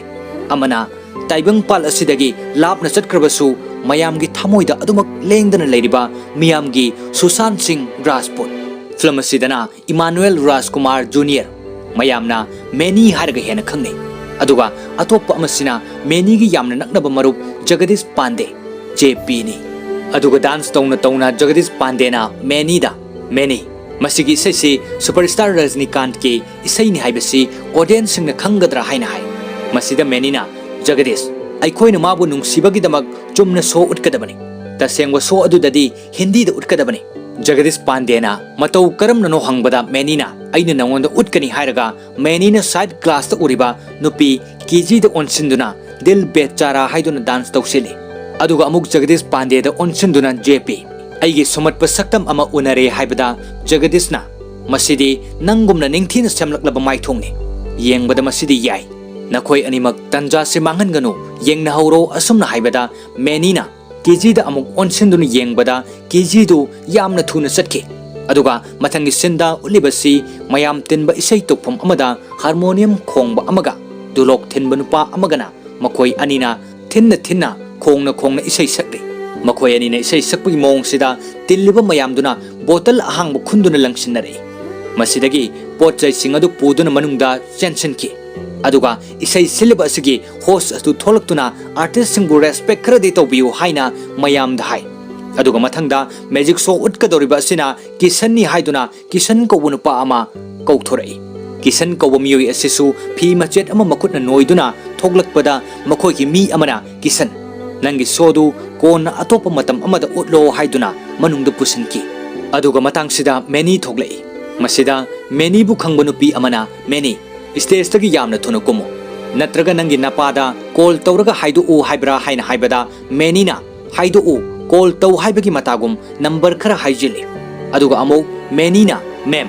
ꯑꯃꯅ ꯇꯥꯏꯕꯪꯄꯥꯜ ꯑꯁꯤꯗꯒꯤ ꯂꯥꯞꯅ ꯆꯠꯈ꯭ꯔꯕꯁꯨ ꯃꯌꯥꯝꯒꯤ ꯊꯃꯣꯏꯗ ꯑꯗꯨꯃꯛ ꯂꯦꯡꯗꯅ ꯂꯩꯔꯤꯕ ꯃꯤꯌꯥꯝꯒꯤ ꯁꯨꯁꯥꯟ ꯁꯤꯡ ꯔꯥꯖꯄꯨꯠ ꯐꯤल्म ꯑꯁꯤꯗꯅ इमानुएल राजकुमार जूनियर ꯃꯌꯥꯝꯅ ꯃꯦꯅꯤ ꯍꯥꯏꯔꯒ ꯍꯦꯟꯅ ꯈꯪꯅꯩ ꯑꯗꯨꯒ ꯑꯇꯣꯞꯄ ꯑꯃꯁꯤꯅ ꯃꯦꯅꯤꯒꯤ ꯌꯥꯝꯅ ꯅꯛꯅꯕ ꯃꯔꯨꯞ ꯖꯒꯗꯤꯁ ꯄꯥꯟꯗꯦ JPꯅꯤ ꯑꯗꯨꯒ ꯗꯥꯟꯁ ꯇꯧꯅ ꯇꯧꯅ ꯖꯒꯗꯤꯁ ꯄꯥꯟꯗꯦꯅ ꯃꯦꯅꯤꯗ ꯃꯦꯅꯤ ꯃꯁꯤꯒꯤ ꯏꯁꯩꯁꯤ ꯁꯨꯄꯔꯁ꯭ꯇꯥꯔ ꯔꯖꯅꯤꯀꯥꯟꯠꯀꯤ ꯏꯁꯩꯅꯤ ꯍꯥꯏꯕꯁꯤ ꯑꯣꯗꯤꯌꯟꯁꯁꯤꯡꯅ ꯈꯪꯒꯗ꯭ꯔꯥ ꯍꯥꯏꯅ ꯍꯥꯏ ꯃꯁꯤꯗ ꯃꯦꯅꯤꯅ ꯖꯒꯗꯤꯁ ꯑꯩꯈꯣꯏꯅ ꯃꯥꯕꯨ ꯅꯨꯡꯁꯤꯕꯒꯤꯗꯃꯛ ꯆꯨꯝꯅ ꯁꯣ ꯎꯠꯀꯗꯕꯅꯤ ꯇꯁꯦꯡꯕ ꯁꯣ ꯑꯗꯨꯗꯗꯤ ꯍꯤꯟꯗꯤꯗ ꯎꯠꯀꯗꯕꯅꯤ जगदीश पांडेना मतौ करमननो हंगबदा मेनीना अइना नंगोंदा उटकनी हायरगा मेनीना साइड क्लास ता उरिबा नुपी केजी दा ओनसिंदुना दिल बेचारा हाइदुना डांस तौसिली अदुगा अमुक जगदीश पांडे दा ओनसिंदुना JP अइगे सुमत पसक्तम अमा उनरे हाइबदा जगदीशना मसिदी नंगुमना निंगथीना सेमलकलबा माइथोंनि येंबदा मसिदी याय नखोय अनिमक तंजा से मांगनगनु येंगना हौरो असुमना हाइबदा मेनीना केजीदा अमुक ओनसिंदुना येंबदा केजीदु यामना थुना चटके अदुगा मथंगी सिंदा उलिबसी मयाम तिनबा इसै तोफम अमदा हारमोनियम खोंगबा अमगा दुलोक थिनबा नुपा अमगना मखोय अनिना थिन्ना खोंगना इसै सकले मखोय अनिना इसै सकपगी मोंगसिदा तिल्लिबा मयामदुना बोतल अहांगबा खुंदुना लंगसिनरे मसिदगी पोटचै सिंगदु पुदुना मनुंगदा चेंसनकी अदुगा इसै सिलिबा असगी होस्ट अदु थोलक्तुना आर्टिस्ट सिंगबु रेस्पेक्ट खरदे तौबियु हाइना मयामदा हाइ अदुगा मथंगदा मैजिक शो उटकदोरिबा असिना किसननी हाइदुना किसन कौबु नुपा अमा कौथोरई किसन कौबु मियोय असिसु फी मचेट अमा मखुटना नोइदुना थोगलकपदा मखोयगी मी अमना किसन नंगी सोदु कोन अतोप मतम अमदा उटलो हाइदुना मनुंगदा पुसनकी अदुगा मतंगसिदा मेनी थोगलई मसिदा मेनीबु खंगबु नुपी अमना मेनी स्टेज तगी यामना थुना कुमु नत्रगा नंगी नपादा कॉल तौरगा हाइदुउ हाइब्रा हाइना हाइबदा मेनीना हाइदुउ कॉल तौ हाइबगी मतागुम नंबर खरा हाइजिली अदुगा अमो मेनीना मैम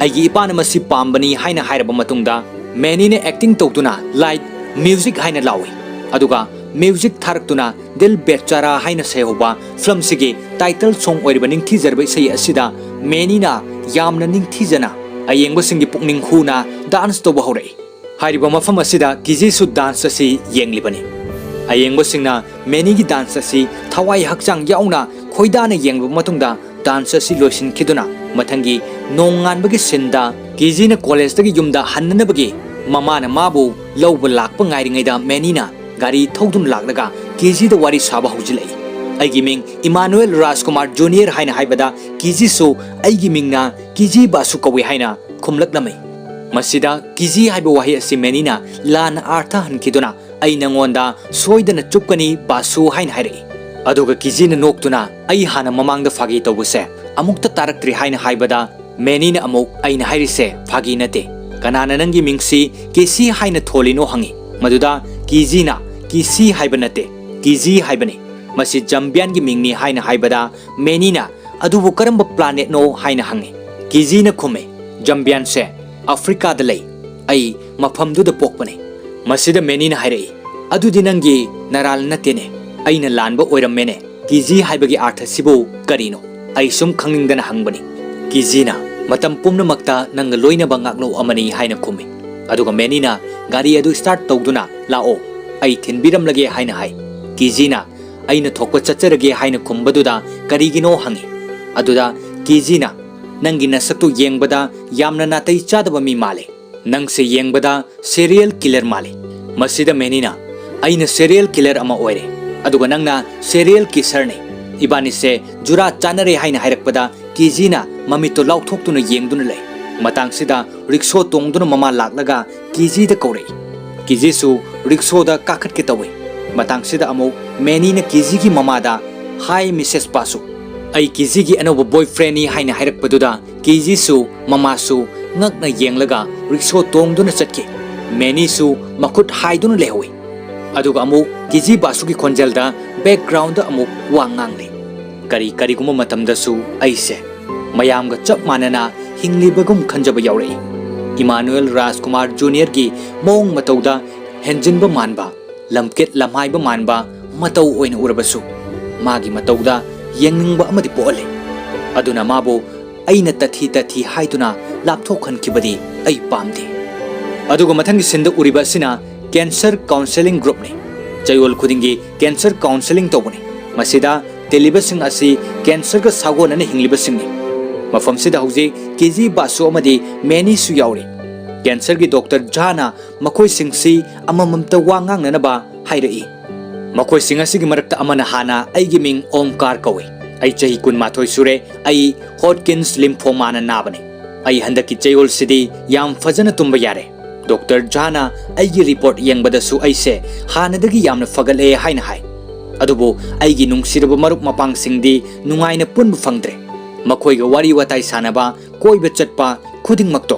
अगी इपाना मसी पाम्बनी हाइना हाइरबा मतुंगदा मेनीने एक्टिंग तौतुना लाइट म्यूजिक हाइना लावी अदुगा म्यूजिक थारक्तुना दिल बेचारा हाइना सेहोबा फिल्म सिगी टाइटल सॉन्ग ओइरबा निंगथीजरबा इसै असिदा मेनीना यामना निंगथीजना अयेंगबसिंगी पुकनिंग हुना डांस तौबा हौरई हाइरिबा मफम असिदा किजीसु डांस असि येंगलिबनी अयेंगबसिंगना मेनीगी डांस असि थवाई हक्चांग याउना खोइदाना येंगबा मतुंगदा डांस असी लोइसिनखिदुना मथंगी नोंगानबगी सिंदा कीजीना कॉलेजदगी युमदा हन्ननबगी ममाना माबू लौब लाकपा ngairingaida मेनीना गाड़ी थौदुन लागलगा कीजीदा वारी साबा हौजिलै आइगी मिंग इमानुएल राजकुमार जूनियर हाइना हाइबदा कीजी सु आइगी मिंगना कीजी बासु कवे हाइना खुमलकलमै मसिदा कीजी हाइबा वाहि असि मेनीना लान अर्थ हनखिदुना आई नंगोंदा सोइदना चुपकनी बासु हाइना हाइरै अदुगा कीजीना नोक्तुना आई हाना ममांगदा फागी तौबसे अमुक्ता तारक्त्रि हाइना हाइबदा मेनीना अमुक आइना हाइरिसे फागी नते कनाना नंगी मिंगसी केसी हाइना थोलिनो हंगी मदुदा कीजीना कीसी हाइबा नते कीजी हाइबने मसी जम्बियान की मिंगनी हाइना हाइबदा मेनीना अदुबु करंब प्लानेट नो हाइना हंगे कीजीना खुमे जम्बियान से अफ्रीका द लई आई मफमदुदा पोकपने मसिदा मेनीना हाइरै अदुदि नंगी नराल नतेने आइना लानबा ओइरमेने कीजी हाइबगी अर्थ सिबु करिनो आई सुम खंगिंगदना हंगबनी कीजीना मतम पुम्नमक्ता नंग लोइनबा ngakno amani haina khumi aduga menina gari adu start tawduna lao ai thinbiramlage haina hai कीजीना aina thokpa chacharage haina khumbaduda karigino hangi aduda कीजीना नंगी नसक्तु येंगबदा यामना नातै चादबा मी माले नंगसे येंगबदा serial killer माले मसिदा मेनीना aina serial killer ama oire aduga nangna serial kisser ne ibani se jura chanare haina hairakpada कीजीना ममितो लाउथोक्तुना येंगदुना लै मतांगसिदा रिक्सो तोंगदुना mama लाक्लगा कीजीदा कौरै कीजीसु रिक्सोदा काखटके तवै मतांगसिदा अमु मेनीना कीजीगी ममादा हाय Mrs पासु आई कीजीगी अनोबा बॉयफ्रेंडनी हाइना हाइरकपदुदा कीजीसु ममासु ngakna yenglага रिक्सो तोंगदुना चटके मेनीसु मखुट हाइदुना लेहoi aduga amu कीजी बासुगी खोंजलदा background अमु वांगांगले करी करीगुम मतमदसु आइसे मयामगा चप मानना हिंगलिबगुम खंजब यावरई Emmanuel राजकुमार junior की मोंग मतौदा हेंजिनब मानबा लमकेट लमाइब मानबा मतौ ओइन उरबसु मागी मतौदा येंगनिंगबा अमदि पोले अदुना माबो अइना तथी तथी हाइदुना लापथोखनखिबदि अइ पामदे अदुगा मथंगी सिंद उरिबा सिना कैंसर काउंसलिंग ग्रुप ने चयोल खुदिंगी कैंसर काउंसलिंग तौबने मसिदा तेलिबसिंग असि कैंसर का सागोनने हिंगलिबसिंगनि मफमसिदा हौजे कीजी बासु अमदि मेनी सु यावरि कैंसर की डॉक्टर जाना मखोय सिंगसी अमममता वांगांगनबा हाइरई मखोय सिंग असि मरक्ता अमना हाना आइगी मिंग ओमकार कवे आई चही कुन माथोय सुरे आई हॉटकिन्स लिम्फोमा ना नाबने आई हंदकी चयोल सिदी याम फजन तुंबा यारे डॉक्टर जाना आइगी रिपोर्ट येंगबदसु आइसे हानदगी यामना फगले हाइना हाइ अदुबो आइगी नुंगसिरब मरुप मपांग सिंगदी नुंगाइना पुनब फंगद्रे मखोयगा वारी वाताई सानबा कोइबा चटपा खुदिंग मक्तो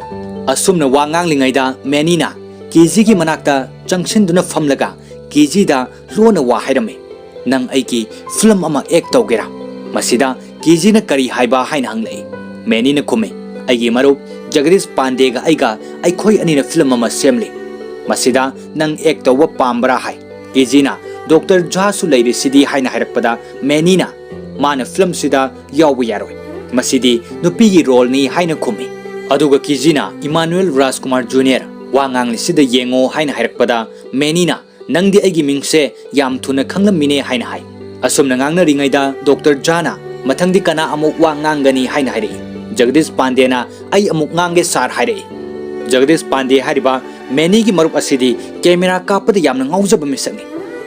असुमना वांगांगलिंगाइदा मेनीना कीजीगी मनाक्ता चंगसिनदुना फमलगा कीजीदा लोना वा हाइरमे नंग आइगी फिल्म अमा एक तौगेरा मसिदा कीजीना करी हाइबा हाइना हंगलै मेनीना खुमे आइगी मरुप जगदीश पांडेगा आइगा आइखोय अनिना फिल्म अमा सेमले मसिदा नंग एक तौबा पामबरा हाइ कीजीना डॉक्टर जासु लैरे सिदी हाइना हाइरकपदा मेनीना माना फिल्म सिदा यावबा यारोय मसिदी नुपीगी रोल नि हाइना खुमी अदुगा कीजीना इमानुएल राजकुमार जूनियर वांगांगली सिदा येंगो हाइना हाइरकपदा मेनीना नंगदी आइगी मिंगसे याम थुना खंगलमिने हाइना हाइ असुमना ngang रिंगाइदा डॉक्टर जाना मथंगदी कना अमुक वांगांगनी हाइना हाइरै जगदीश पांडेना आई अमुक ngange सार हाइरै जगदीश पांडे हारिबा मेनीगी मरुप असिदी कैमरा कापदा यामना ngauजब मिसकनी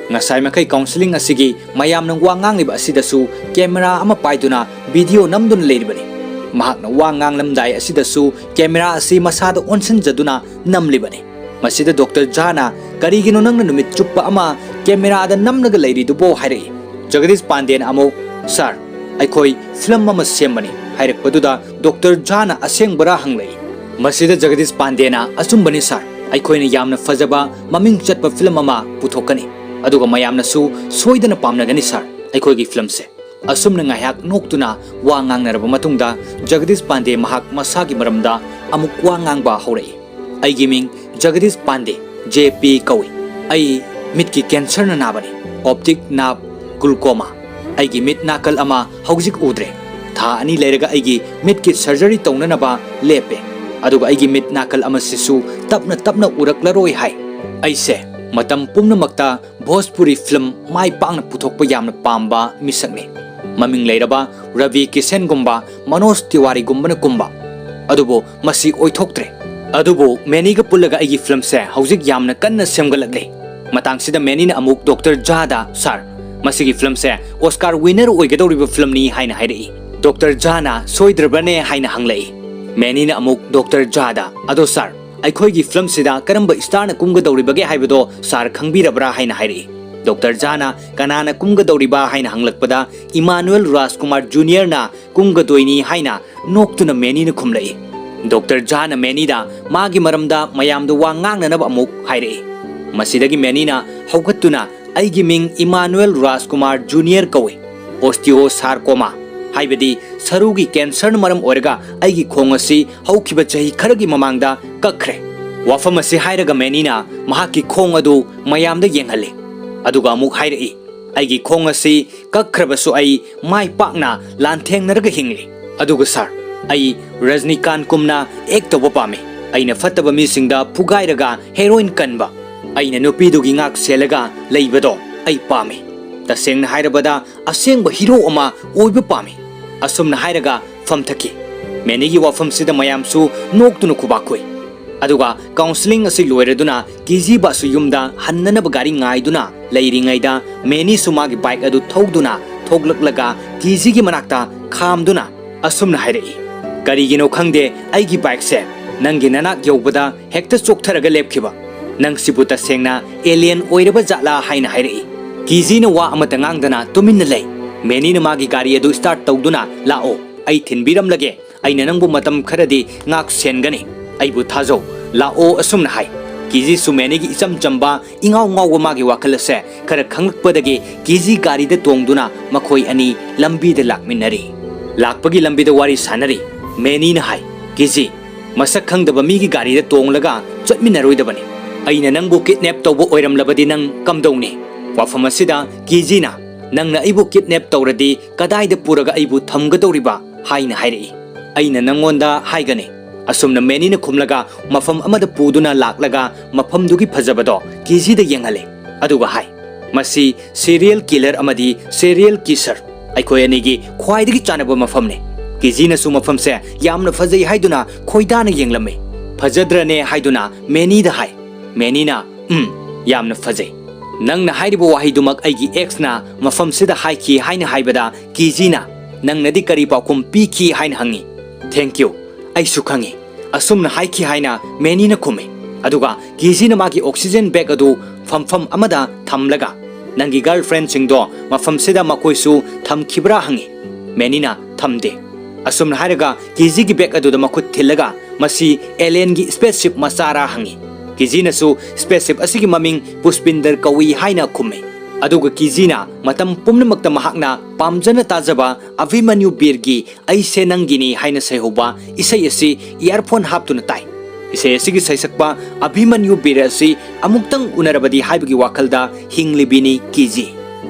ngasai makai counseling asigi mayam nang wangang liba asidasu camera ama paiduna video namdun leiribani mahak na wangang lamdai asidasu camera asi masada onsen jaduna namlibani masida Dr. Jana karigino nang numit chuppa ama camera da namnaga leiri dubo hairi Jagadish Pandey amo sir aikoi film ama sembani hairak paduda Dr. Jana aseng bara hanglei masida Jagadish Pandey na asumbani sir aikoi na yamna fajaba maming chatpa film ama puthokani अदुगा मयामनसु सोइदना पामनगनि sir अखोइगी film से असुमना ngayak noktuna wa ngangnaraba matungda Jagadish Pandey mahak masagi maramda amuk wa ngangba horei aigi ming Jagadish Pandey JP kawi ai mitki cancer na nabani optic nerve glaucoma aigi mit nakal ama haujik udre tha ani leiraga aigi mitki surgery taunanaba lepe aduga aigi mit nakal ama sisu tapna uraklaroi hai aise matam pumnamakta Bhojpuri film mai pangna puthokpa yamna pamba misakne maming leiraba Ravi Kisengumba, Manoj Tiwari Gumbana Kumba. Adubo, Masi Oitoktre. Adubo, Meniga Pulaga Igi Film se, Hauzik Yamna Kanna Semgalagli. Matang Sida Menina Amuk Dr. Jada, Sar. Masigi film se, Oscar winner Oigadori film ni Haina Hairi. Dr. Jana, Soidrabane Haina Hanglay. Menina Amuk Dr. Jada, Ado Sar. Aikoigi film sida Karamba Star na Kumga Doriba Haibedo, Sar Kangbira Bra Haina Hairi. Dr. Jana, Kanana Kumga Doriba Haina Hanglakpada, Emmanuel Rajkumar Jr. na Kumga Doini Haina, Noktuna Menina Kumlay. Dr. Jana Menida, Magi Maramda, Mayam the Wangang na Amuk Hairi. Masidagi Menina, Hokatuna, Aigiming Emmanuel Rajkumar Jr. Kawe, Osteosarcoma, Haibedi, Sarugi Cancer Maram Orga, Aigi Kongasi, Hokibachi Karagi Mamangda, Kakre, Wafamasi Hairaga Menina, Mahaki Kongadu, Mayam the Yanghale, Aduga Muk Hairi, Aigi Kongasi, Kakrabasu Ai, Mai Pakna, Lanteng Narga Hingli, Adugasar, Ai, Rajnikan Kumna, Ekta Wapame, Aina Fataba Misinga, Pugairaga, Heroin Kanba. Aina nupidugi ngak selaga leibado ai pami tasengna hairabada asengba hero ama oiba pami asumna hairaga famthaki menigi wafam sida mayamsu noktunu kubakoi aduga counseling asi loireduna kiji basu yumda hannana bagari ngaiduna leiringaida meni sumagi bike adu thogduna thoglaklaga kiji gi manakta khamduna asumna hairei karigino khangde aigi bike se nangi nanak yobada hekta choktharaga lepkhiba Nang sibuta sengna alien oiraba jala haina hairi. Kizina wa amatangang dana tumin nalay. Meni na magi gari adu start tawduna lao. Ay tinbiram lage. Ay nanangbu matam karadi ngak sengani. Ay butazo lao asum na hai. Kizi su meni gi isam jamba ingaw ngaw magi wakalase. Kara khangpodagi kizi gari da tongduna makoi ani lambi da lakminari. Lakpagi lambi da wari sanari. Meni na hai. Kizi masak khangdaba migi gari da tonglaga chatminaroi da bani. Aina nangbu kidnap tawbo oiram labadi nang kamdawni. Wafamasida Kizina nang na ibu kidnap tawradi kadai da puraga ibu thamgadawriba haina hairi. Aina nangonda haigani. Asum na meni na kumlaga mafam amada puduna laklaga mafam dugi phajabado Kizida yenghale. Aduga hai. Masi serial killer amadi serial kisser. Aikoi anigi khwaidagi chanaba mafamne. Kizina su mafam se yamna phajai haiduna khoidana yenglame. Phajadrane haiduna meni da hai. Menina, yamna fazay. Nang na hairibo wahidumak aigi ex na mafam sida haiki haina haibada Kizina. Nang nadi karipa kumpi ki haina hangi. Thank you. Ay sukhangi. Asum na haiki haina menina kume. Aduga Kizina magi oxygen bag adu fam amada thamlaga. Nangi girlfriend singdo mafam sida makoisu tham kibra hangi. Menina thamde. Asum na hairaga Kizi gi bag adu da makut thilaga masi alien gi spaceship masara hangi. Kizina su spaceship asigi maming Pushpinder Kawi haina kume. Aduga Kizina matam pumnamakta mahakna pamjana tajaba Abhimanyu Birgi aise nangini haina sayhoba isay asi earphone haptuna tai. Isay asigi saysakpa Abhimanyu Bir asi amuktang unarabadi haibagi wakalda hinglibini Kizi.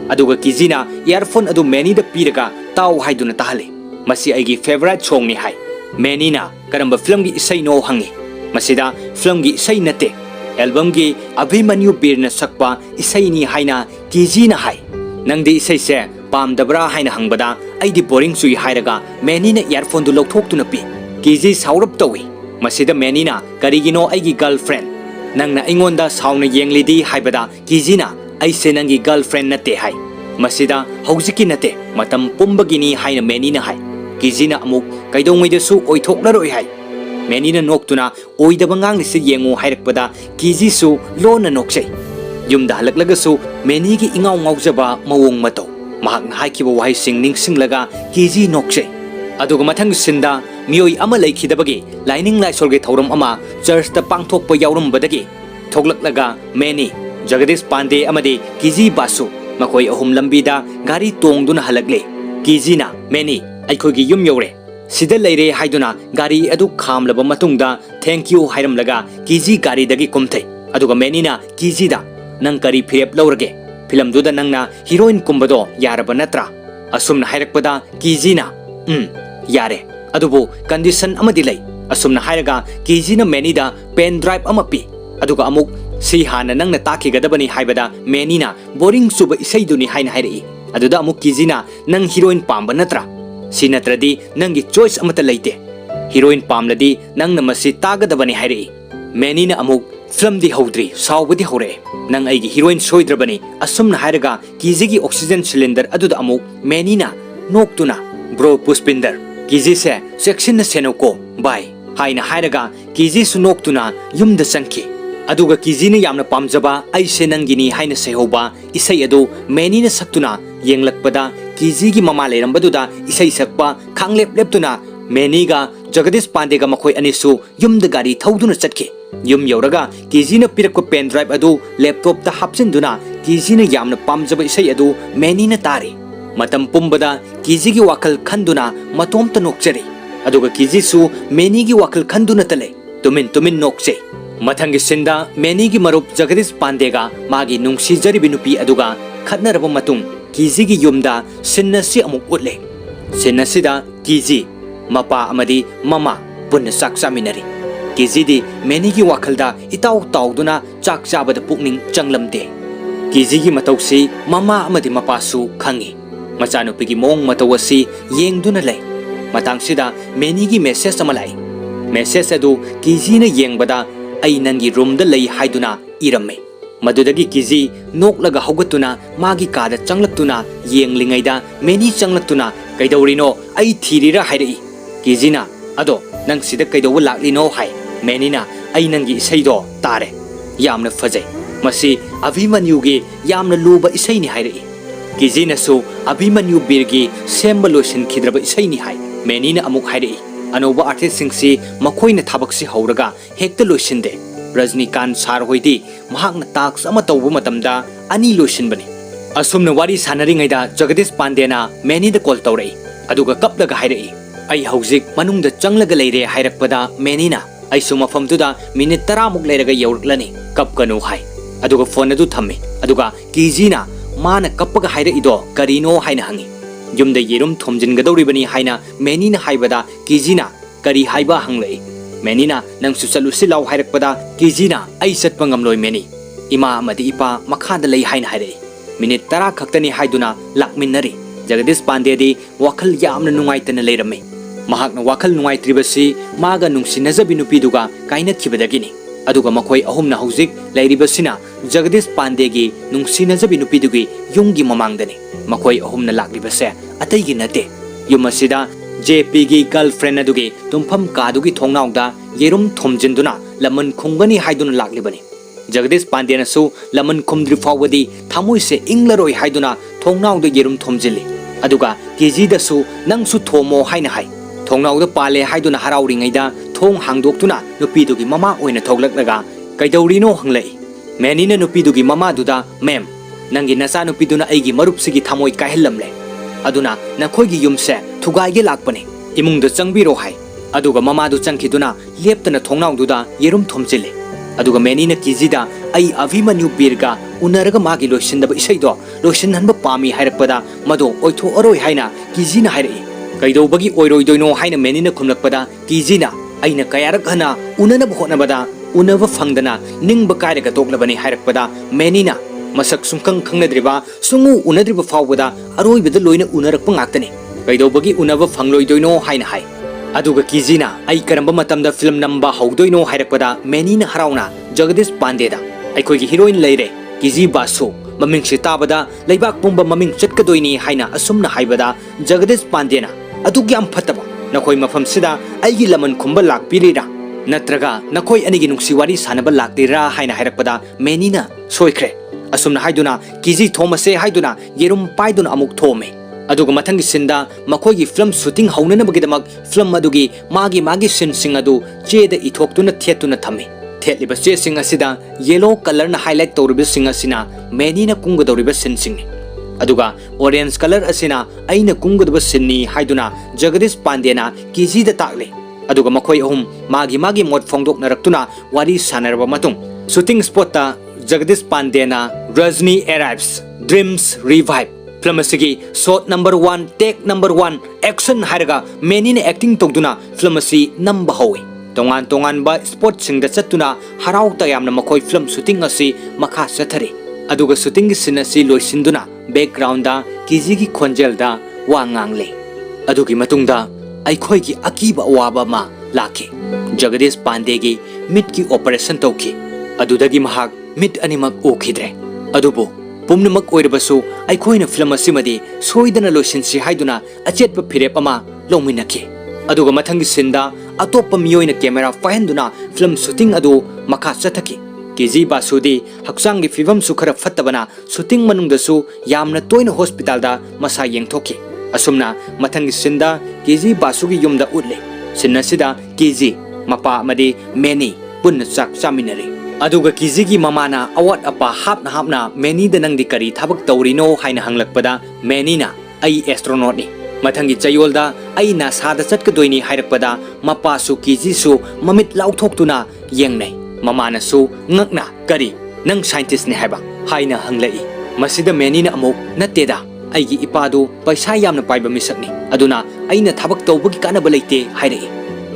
Aduga Kizina earphone adu meni da piraga taw haiduna tahale. Masi aigi favorite song ni hai. Meni na karamba film gi isay no hangi. Masida film gi isay nate. Album gi Abhimanyu Bir na sakpa isay ni haina Kizina hai. Nangdi isay se pamdabra haina hangbada aidi boring sui hairaga meni na earphone du lokthok tu na pi. Kizi saurap tawi. Masida meni na karigino aigi girlfriend. Nang na ingonda sauna yenglidi haibada Kizina aise nangi girlfriend nate hai. Masida hauziki nate matam pumbagini haina meni na hai. Kizina amuk kaidongwida su oithok laroi hai. Menina noktuna oidabangang nisi yengu hairakpada Kizi su lona noksay. Yumda halaklaga su meni gi ingaw ngawjaba mawong mato. Mahak na haikiba wahay sing ningsing laga Kizi noksay. Aduga mathang sinda miyoi ama laikhidabagi lining laisolge thauram ama church ta pangthokpa yaurambadagi thoklaklaga meni Jagadish Pandey amadi Kizi Basu makoi ahum lambida gari tongduna halakle. Kizina meni aikhogi yum yore. Sida leire haiduna gari adu khamlaba matungda thank you hairamlaga Kizi gari dagi kumthai. Aduga menina Kizi da nang kari phirep laurage. Film duda nangna heroine kumbado yaraba natra. Asumna hairakpada Kizina yare. Adubu condition amadi lay. Asumna hairaga Kizina menida pen drive amapi. Aduga amuk si hana nangna takigadabani haibada menina boring suba isaiduni haina hairei. Aduda amuk Kizina nang heroine pamba natra. सी नत्रदी नंगी choice अमत लेते heroine पामलदी नंग नमसी तागदबने हायरे many ना अमुक film दी हौद्री सावबदी हौरे नंग आइगी heroine सोइद्रबने assume ना हायरगा कीजी की oxygen cylinder अदुदा अमुक many ना नोक्तुना ब्रो पुष्पिंदर कीजी से सेक्शन सेनोको बाय हाइना हायरगा कीजी सु नोक्तुना युमदा चंखी अदुगा कीजी ने यामना पामजबा ऐसे नंगिनी हाइना सेहोबा इसै अदु मैनी ना सक्तुना येंगलकपदा कीजी की ममा लेरंबदुदा इसै सकपा खांगलेप लेपतुना मैनीगा जगदीश पांडेगा मखोय अनिसु युमदा गाड़ी थौदुना चटके युम यौरगा कीजी ने पिरक पेन ड्राइव अदु लैपटॉप ता हापचिंदुना कीजी ने यामना पामजबा इसै अदु मैनी ना तारे मतम पुंबदा कीजी की वाखल खंदुना मतोम त नोक्चरे अदुगा कीजी सु मैनी की वाखल खंदुना तले तुमिन तुमिन नोक्चे मथंगी सिंदा मैनी की मरुप जगदीश पांडेगा मागी नुंगसी जरिबि नुपी अदुगा खतनरब मतुंग कीजी की युमदा सिन्नसी अमुक उतले सिन्नसीदा कीजी मपा अमदी ममा पुन्ना चाक चामिनरी कीजी दी मैनी की वाखलदा इताउ ताउदुना चाक चाबद पुकनिंग चंगलमदे कीजी की मतौसी ममा अमदी मपासु खंगी मचानुपी की मोंग मतवसी येंगदुना लay मतंगसिदा मैनी की मेसेज अमा लाई मेसेज अदु कीजी ने येंगबदा आई नंगी रूम द लay हाइदुना इरम्मे मदुदगी कीजी नोकलगा हौगतुना मागी कादा चंगलक्तुना येंगलिंगैदा मैनी चंगलक्तुना कैदौरिनो आई थीरिरा हाइरई कीजीना अदो नंग सिदा कैदौव लाक्लिनो हाय मैनीना आई नंगी इसैदो तारे यामना फजै मसी अभिमन्युगी यामना लुबा इसैनि हाइरई कीजीनसु अभिमन्यु बीरगी सेम्बा लोइसिनखिद्रबा इसैनि हाय मैनीना अमुक हाइरई अनौबा आर्टिस्ट सिंगसी मखोइना थाबकसी हौरगा हेक्ता लोइसिनदे रजनीकांत सार होइदी महाकना टास्क अमा तौबा मतमदा अनि लोइसिनबनी असुमना वारी सानरिङैदा जगदीश पांडेना मैनीदा कॉल तौरई अदुगा कपलगा हाइरई आई हौजिक मनुंगदा चंगलगा लेरे हाइरकपदा मैनीना आइसु मफमदुदा मिनिट 10 मुक लेरगा यौरक्लनी कपकनु हाय अदुगा फोन अदु थम्मे अदुगा कीजीना माना कपगा हाइरइदो करीनो हाइना हंगी युमदा येरुम थोमजिनगदौरिबनी हाइना मैनीना हाइबदा कीजीना करी हाइबा हंगलई मैनीना नंगसु चलुसि लाउ हाइरकपदा कीजीना आई चटपा ngamloi मैनी इमा अमदि इपा मखादा लई हाइना हाइरई मिनिट 10 खक्तनी हाइदुना लाकमिनरी जगदीश पांडेदी वाखल यामना नुंगाइतना लेरमे महाकना वाखल नुंगाइत्रिबसी मागा नुंसिनजबि नुपीदुगा काइनखिबदगिनी अदुगा मखोय अहुमना हौजिक लैरिबसिना जगदीश पांडेगी नुंसिनजबि नुपीदुगी युंगी ममांगदनी मखोय अहुमना लाक्लिबसे अतैगी नते युमसिदा जेपी की गर्लफ्रेंड अदुगी तुम्फम कादुगी थोंगनाउदा येरुम थोमजिनदुना लमन खुंगनी हाइदुना लाक्लिबनी जगदीश पांडेनसु लमन खुमद्रि फावदी थामुइसे इंगलरोय हाइदुना थोंगनाउदा येरुम थोमजिली अदुगा कीजीदसु नंगसु थोमो हाइना हाइ थोंगनाउदा पाले हाइदुना हराउरिङैदा थोंग हांगदोक्तुना नुपीदुगी ममा ओइना थोगलक्लगा कैदौरिनो हंगलै मैनीना नुपीदुगी ममादुदा मैम नंगी नचा नुपीदुना अइगी मरुपसिगी थामोय काइहल्लमले अदुना नखोइगी युमसे थुगाइगे लाक्पने इमुंगदा चंगबिरो हाय अदुगा ममादु चंखिदुना लेप्तना थोंगनाउदुदा येरुम थोमजिले अदुगा मैनीना कीजीदा आई अभिमन्यु बीरगा उनरगा मागी लोइसिनदबा इसैदो लोइसिनहनबा पामी हाइरकपदा मदो ओइथो अरोय हाइना कीजीना हाइरई कैदौबगी ओइरोइदोइनो हाइना मैनीना खुमलकपदा कीजीना अइना कयारक हना उननबा होटनबदा उनबा फंगदना निंगबा कायरगा तोक्लबनी हाइरकपदा मैनीना मसक सुंखंग खंगनद्रिबा सुंगु उनद्रिबा फावबदा अरोइबदा लोइना उनरकपा ngaktani कैदौबगी उनबा फंगलोइदोइनो हाइना हाइ अदुगा कीजीना आई करंबा मतमदा फिल्म नंबा हौदोइनो हाइरकपदा मैनीना हराउना जगदीश पांडेदा अखोइगी हीरोइन लेरे कीजी बासु ममिंगसे ताबदा लैबाक पुंबा ममिंग चटकदोइनी हाइना असुमना हाइबदा जगदीश पांडेना अदुग याम फतबा नखोइ मफमसिदा आइगी लमन खुंबा लाक्पिरिरा नत्रगा नखोइ अनिगी नुंगसी वारी सानबा लाक्तिरा हाइना हाइरकपदा मैनीना सोइख्रे असुमना हाइदुना कीजी थोमसे हाइदुना येरुम पाइदुना अमुक थोमे अदुगा मथंगी सिंदा मखोइगी फिल्म शूटिंग हौननबगिदमक फिल्म अदुगी मागी मागी सिनसिंग अदु चेदा इथोक्तुना थेतुना थम्मे थेतलिबा चेसिंग असिदा येलो कलरना हाइलाइट तौरिबा सिंग असिना मैनीना कुंगदौरिबा सिनसिंगनि अदुगा ऑरेंज कलर असिना अइना कुंगदबा सिन्नी हाइदुना जगदीश पांडेना कीजीदा ताकले अदुगा मखोइ अहुम मागी मागी मोड फोंदोकनरक्तुना वारी सानरबा मतुंग शूटिंग स्पॉट जगदीश पांडेना Rajni arrives dreams revive film असिगी shot number 1 take number 1 action हाइरगा मैनीना एक्टिंग तौदुना फिल्म असि नंबा हौई तोंगान तोंगानबा स्पॉट सिंगदा चत्तुना हराउ तयामना मखोइ फिल्म शूटिंग असि मखा चथरे अदुगा शूटिंग सिन असि लोइसिंदुना बैकग्राउंड दा कीजी की खोंजेलदा वा ngangle अदुगी मतुंगदा अखोईगी अकीब अवाबा मा लाखे जगदीश पांडे की मिट की ऑपरेशन तौखी अदुदगी महाक मिट अनिमक ओखिद्रे अदुबो पुमनमक ओइरबसु अखोईना फिल्म असिमदी सोइदना लोइसिनसि हाइदुना अचेतप फिरेप अमा लोमिनखि अदुगा मथंगी सिंदा अतोप मियोइना कैमरा फाइहंदुना फिल्म शूटिंग अदु मखा चथखि केजी बासुदी हक्सांगी फिवम सुखर फत्तबना शूटिंग मनुंगदसु यामना तोइना हॉस्पिटल दा मसा येंगथोखि असुमना मथंगी सिंदा केजी बासुगी युमदा उडले सिन्नसिदा केजी मपा मदे मेनी पुन्न चाक चामिनरे अदुगा केजीगी ममाना अवाट अपा हापना हापना मेनीदा नंगदी करी थबक तौरिनो हाइना हंगलकपदा मेनीना आई एस्ट्रोनॉट नि मथंगी चयोलदा आई नासादा चटकदोइनी हाइरकपदा मपासु केजीसु ममित लाउथोक्तुना येंगनै ममानसु ngakna kari nang scientist ne haiba haina hanglai masida menina amuk nateda aigi ipadu paisa yamna paiba misakni aduna aina thabak tawbagi kanaba leite haire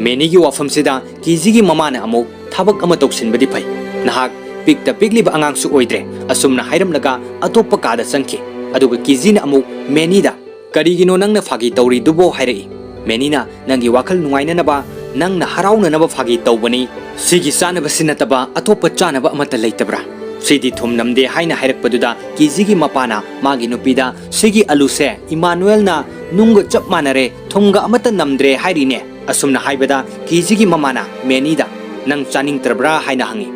meni gi wafam sida kiji gi mamana amuk thabak ama toksin badi phai nahak pikta pikli ba angang su oidre asumna hairam laga atopa kada sangki aduga kiji na amuk meni da kari gi no nangna phagi tawri dubo haire menina nangi wakal nuaina na ba nangna harauna na ba phagi tawbani सिगी चानबा सिनतबा अतोप चानबा अमत लेतब्रा सिदी थुम नमदे हाइना हाइरकपदुदा किजीगी मपाना मागी नुपीदा सिगी अलुसे Emmanuel ना नुंग चप मानरे थुंगा अमत नमद्रे हाइरिने असुमना हाइबदा किजीगी ममाना मेनीदा नंग चानिंग तरब्रा हाइना हंगी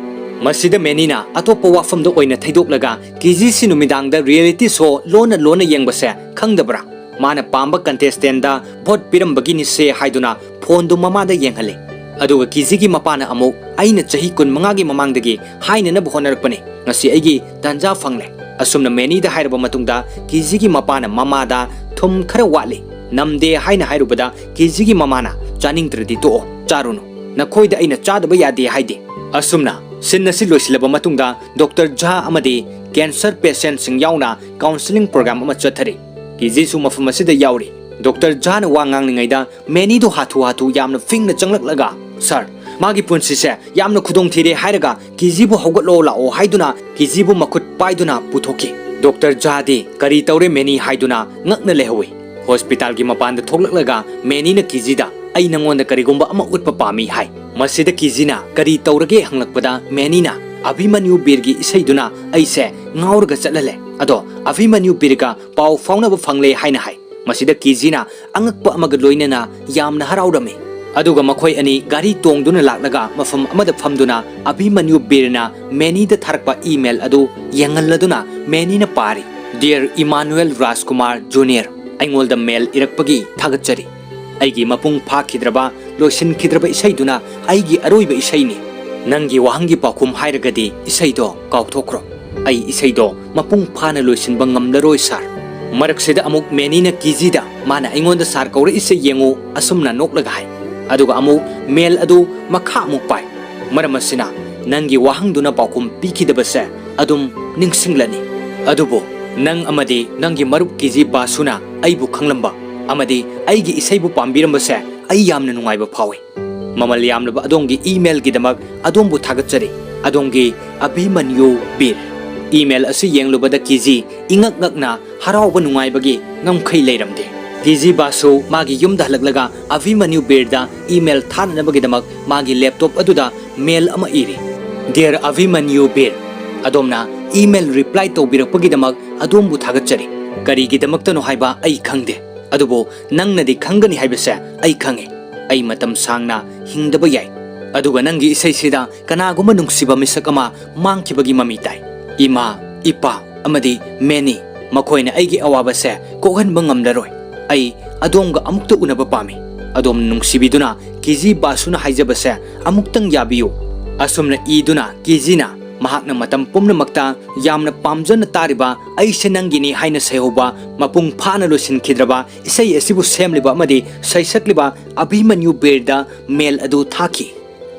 मसिदा मेनीना अतोप वाफमदो ओइना थैदोकलगा KG सि नुमिदांगदा reality show लोना लोना येंगबसे खंगदब्रा माना पांबा contestant दा vote पिरमबगी निसे हाइदुना फोनदु ममादा येंगहले अदुगा किजीगी मपाना अमुक आइना चही कुन मंगागी ममांगदगी हाइननब होनरकपने ngasi aigi tanja fangle asumna meni da hairaba matungda किजीगी मपाना ममादा थुम खरा वाले नमदे हाइना हाइरुबदा किजीगी ममाना चानिंगद्रदि तो चारुनु नखोइदा आइना चादबा यादे हाइदे असुमना सिन्नसि लोइसिलबा मतुंगदा डॉक्टर झा अमदे कैंसर पेशेंट सिंग याउना काउंसलिंग प्रोग्राम अमा चथरे किजीसु मफम असिदा याउरी डॉक्टर झा न वांगांग निंगैदा मेनी दो हाथु हाथु यामना फिंगना चंगलकलगा सर मागी पुंसिसे यामना खुदोंग थिरे हाइरगा किजीबु हौगलो लाओ हाइदुना किजीबु मखुत पाइदुना पुथोके डॉक्टर जादे करी तौरे many हाइदुना ngakna lehowi hospital gi mapan da thoklaklega meni na kizida ai nangonda karigumba ama utpa pami hai masida kizina kari taurage hanglakpada meni na Abhimanyu बीरगी इसाइदुना ऐसे ngaurga chatlale ado अभिमन्यु बीरगा पाउ फाउनब फंगले हाइना high मसिदा किजीना अंगकप अमग लोइनना यामना हराउरमे अदुगा मखोय अनि गाड़ी तोंगदुना लाक्लगा मफम अमद फमदुना अभिमन्यु बीरना मेनीदा थारकपा ईमेल अदु यंगलदुना मेनीना पारी डियर इमानुएल राजकुमार junior अइंगोलदा mail इरकपगी थागचरी अइगी मपुंग फाखिद्रबा लोइसिनखिद्रबा इसाइदुना अइगी अरोइबा इसाइनी नंगी वाहंगी पाखुम हाइरगदी इसाइदो काउथोक्रो अइ इसाइदो मपुंग फाना लोइसिनबा ngamlaroy sar मरकसेदा अमुक मेनीना किजीदा माना अइंगोंदा सार कौरे इसे येंगो असुमना नोकलगा हाइ अदुगा अमुक मेल अदु मखा अमुक पाइ मरमसिना नंगी वाहंगदुना पाखुम पिखिदबसे अदुम निंगसिंगलनी अदुबो नंग अमदि नंगी मरुप किजी बासुना अइबु खंगलंबा अमदि अइगी इसाइबु पाम्बिरमबसे अइ यामना नुंगाइबा फावे ममल यामलबा अदोंगी ईमेल गिदमक अदोंबु थागचरी अदोंगी अभिमन्यु बीर ईमेल असि येंगलुबदा किजी इंगक ngakna हराउबा नुंगाइबगी ngमखै लेरमदे किजी बासु मागी युमदा हलकलगा अभिमन्यु बीरदा ईमेल थाननबगिदमक मागी लैपटॉप अदुदा मेल अमा इरी डियर अभिमन्यु बीर अदोमना ईमेल रिप्लाई तौबिरकपगिदमक अदोंबु थागचरी करिगिदमक्तनो हाइबा अइ खंगदे अदुबो नंगनदि खंगनी हाइबसे अइ खंगे अइ मतम सांगना हिंगदबा याय अदुगा नंगी इसैसिदा कनागुमा नुंगसिबा मिसक अमा मांगखिबगी ममी ताइ इमा इपा अमदि मेनी मखोइना अइगी अवाबसे कोहनबा ngamlaroy अइ अदोमगा अमुक्ता उनबा पामी अदोम नुंगसिबिदुना किजी बासुना हाइजबसे अमुक्तंग याबियो असुमना ईदुना किजीना महाकना मतम पुमनमक्ता यामना पामजन तारिबा अइसे नंगिनी हाइना सैहोबा मपुंग फाना लोसिनखिद्रबा इसै असिबु सेमलिबा अमदि सैसक्लिबा अभिमन्यु बीरदा मेल अदु थाखि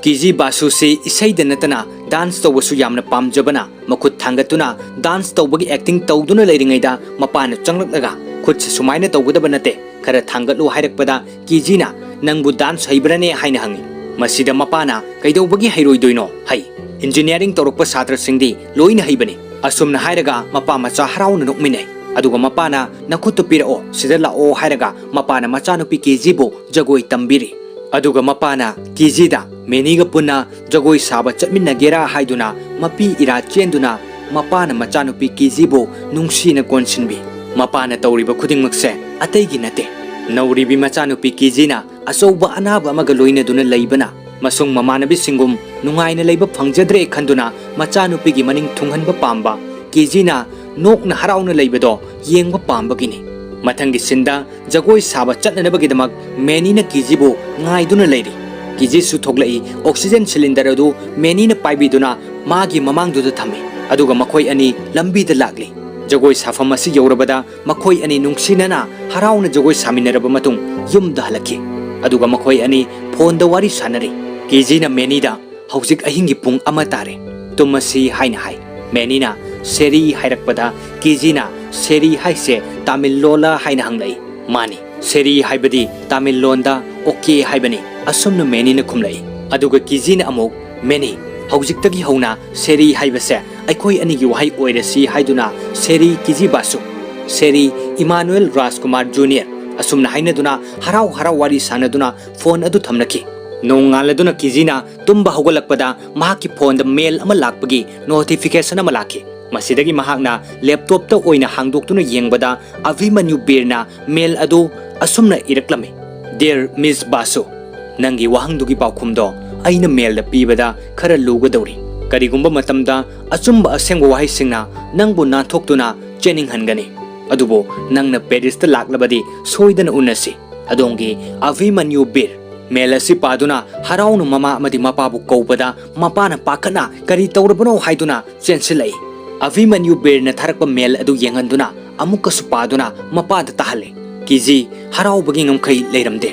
किजी बासु से इसैदा नतना डांस तौबसु यामना पामजबना मखुत थांगतुना डांस तौबगी एक्टिंग तौदुना लेरिङैदा मपाना चंगलकलगा खुद सुमाइना तौगदबा नते खरा थांगतलु हाइरकपदा किजीना नंगबु डांस हैब्रने हाइना हंगी मसिदा मपाना कैदौबगी हैरोइदोइनो हाइ इंजीनियरिंग तौरकपा छात्र सिंगदी लोइना हैबने असुमना हाइरगा मपा मचा हराउना नोकमिनै aduga mapana nakhutu pirao sida lao hairaga mapana machanupi kijibu jagoi tambiri aduga mapana kijida meniga punna jagoi saba chatminagera haiduna mapi ira chenduna mapana machanupi kijibu nungsina konsinbi mapana tawriba khudingmakse ataigi nate nauribi machanupi kijina asauba anaba amaga loina duna leibana masung mamanabi singum nungaina leiba phangjadre khanduna machanupi gi maning thunghanba pamba kijina nokna harauna leibado yengba pamba gini mathangi sinda jagoi saba chatnanabagi menina kijibu ngaiduna leiri kiji su thoglai oxygen cylinder adu menina paibiduna magi mamangduda thami aduga makhoi ani lambi da lagli jagoi safam asi yorabada makhoi ani nungsinana harauna jagoi saminaraba matung yumda halaki aduga makhoi ani phone da wari sanari kijina menida haujik ahingi pung amatare tumasi haina hai menina seri hairakpada kijina seri haise tamil lola haina hanglai mani seri haibadi tamil londa okay haibani asumna menina khumlai aduga kijina amuk meni haujik tagi hauna seri haibase aikoi ani gi wahai oirasi haiduna seri kiji basu seri Emmanuel Rajkumar Junior asumna hainaduna harau harau wari sanaduna phone adu thamnaki nongaladuna kijina tumba hogolakpada mahaki phone da mail ama lakpagi notification ama laki masidagi mahakna laptop ta oina hangdoktuna yengbada Avimanyu Birna mail adu asumna iraklami Dear Miss Basu nangi wahangdugi paukhumdo aina mail da pibada khara lugadawri karigumba matamda achumba asengwa wahai singna nangbu na thoktuna chening hangani adubo nangna Paris ta laklabadi soidana unasi adongi Avimanyu Bir Melasi paduna haraunu mama amadi mapabu kaubada mapana pakana kari taurabano haiduna sensilai Avimanyu Birna tharakpa mel adu yenganduna amuka supaduna mapada tahale kiji harau bagi ngamkai leiramde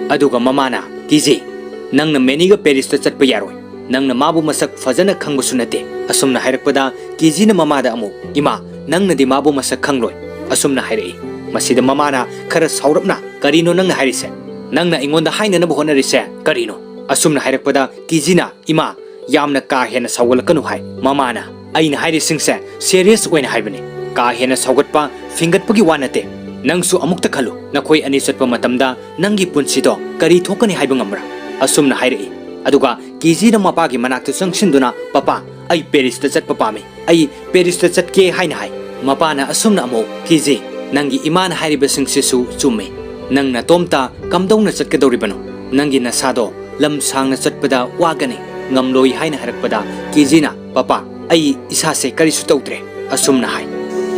aduga mamana kiji nangna meniga Paris ta chatpa yaroi nangna mabu masak fajana khangbusu nate asumna hairakpada kiji na mamada amu ima nangna di mabu masak khangloi asumna hairei masida mamana khara saurapna karino nangna hairise nangna ingonda haina na bohona rise karino asumna hairakpada kijina ima yamna ka hena sawgalakanu hai mamana aina hairi singse serious oina haibani ka hena sawgatpa fingatpagi wanate nangsu amukta khalu nakhoi ani chatpa matamda nangi punsido kari thokani haiba ngamra asumna hairei aduga kijina mapagi manakta sangsinduna papa ai Paris ta chatpa pami ai Paris ta chatke haina hai mapana asumna amo kiji nangi imana hairiba singsisu chumme nangna tomta kamdongna chatkadoribano nangi nasado lam sangna chatpada wagani ngamloi haina harakpada kijina papa ai isase karisu tawtre asumna hai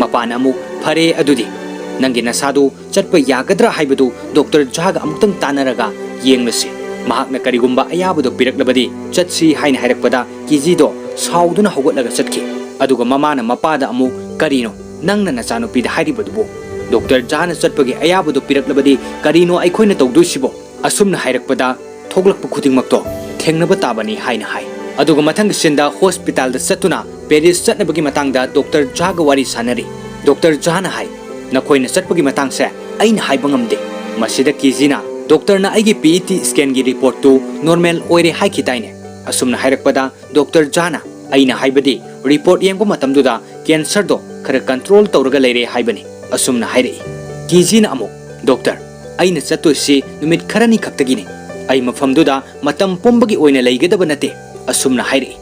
mapana amu phare adudi nangi nasado chatpa yagadra haibadu doctor jaga amutang tanaraga yenglasi mahakna karigumba ayabado piraklabadi chatsi haina harakpada kijido sauduna hogotlaga chatki aduga mamana mapada amu karino nangna nachanupida hairibadubo Dr. Jana chatpagi ayabado piraklabadi karino aikhoina tawdusibo asumna hairakpada thoglakpa khudingmakto thengnaba tabani haina hai aduga mathang sinda hospital da chatuna Paris chatnabagi matangda Dr. Jaga wari sanari Dr. Jana hai nakhoina chatpagi matangse aina haiba ngamde masida kijina doctor na aigi PET scan gi report tu normal oire hai khitaine asumna hairakpada Dr. Jana aina haibadi report yengba matamduda cancer do khara control tawraga leire haibani asumna hairei kijina amuk doctor aina chatoisi numit kharani khaktagini ai mafamduda matam pombagi oina leigedaba nate asumna hairei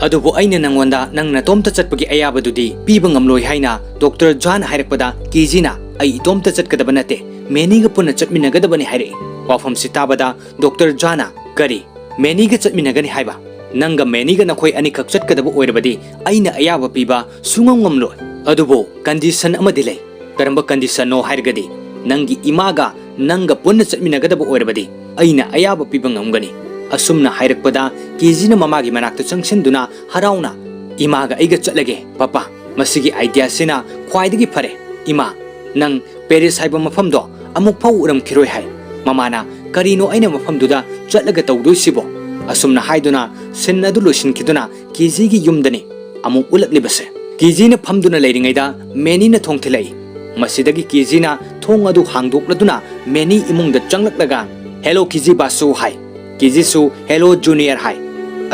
adubu aina nangwanda nangna tomta chatpagi ayabadudi piba ngamloi haina Dr. John hairakpada kijina ai tomta chatkadaba nate meniga punna chatminagadabani hairei wafam sitabada Dr. John kari meniga chatminagani haiba nanga meniga nakhoi ani khak chatkadaba oirabadi aina ayaba piba sungam ngamloi adubu condition amadi lei karamba condition no hairgadi nangi imaga nanga punna chatminagadaba oirabadi aina ayaba piba ngamgani asumna hairakpada kijina mamagi manakta changsinduna harauna imaga aiga chatlage papa masigi idea sina khwaidagi phare ima nang Paris haiba mafamdo amuk phau uram khiroi hai mamana karino aina mafamduda chatlaga tawdoisibo asumna haiduna sinnadu losin khiduna kijigi yumdani amuk ulaklibase kijina phamduna leiringaida menina thongthilai masidagi kijina thong adu hangdokladuna meni imungda changlaklaga hello kiji basu hai kiji su hello junior hai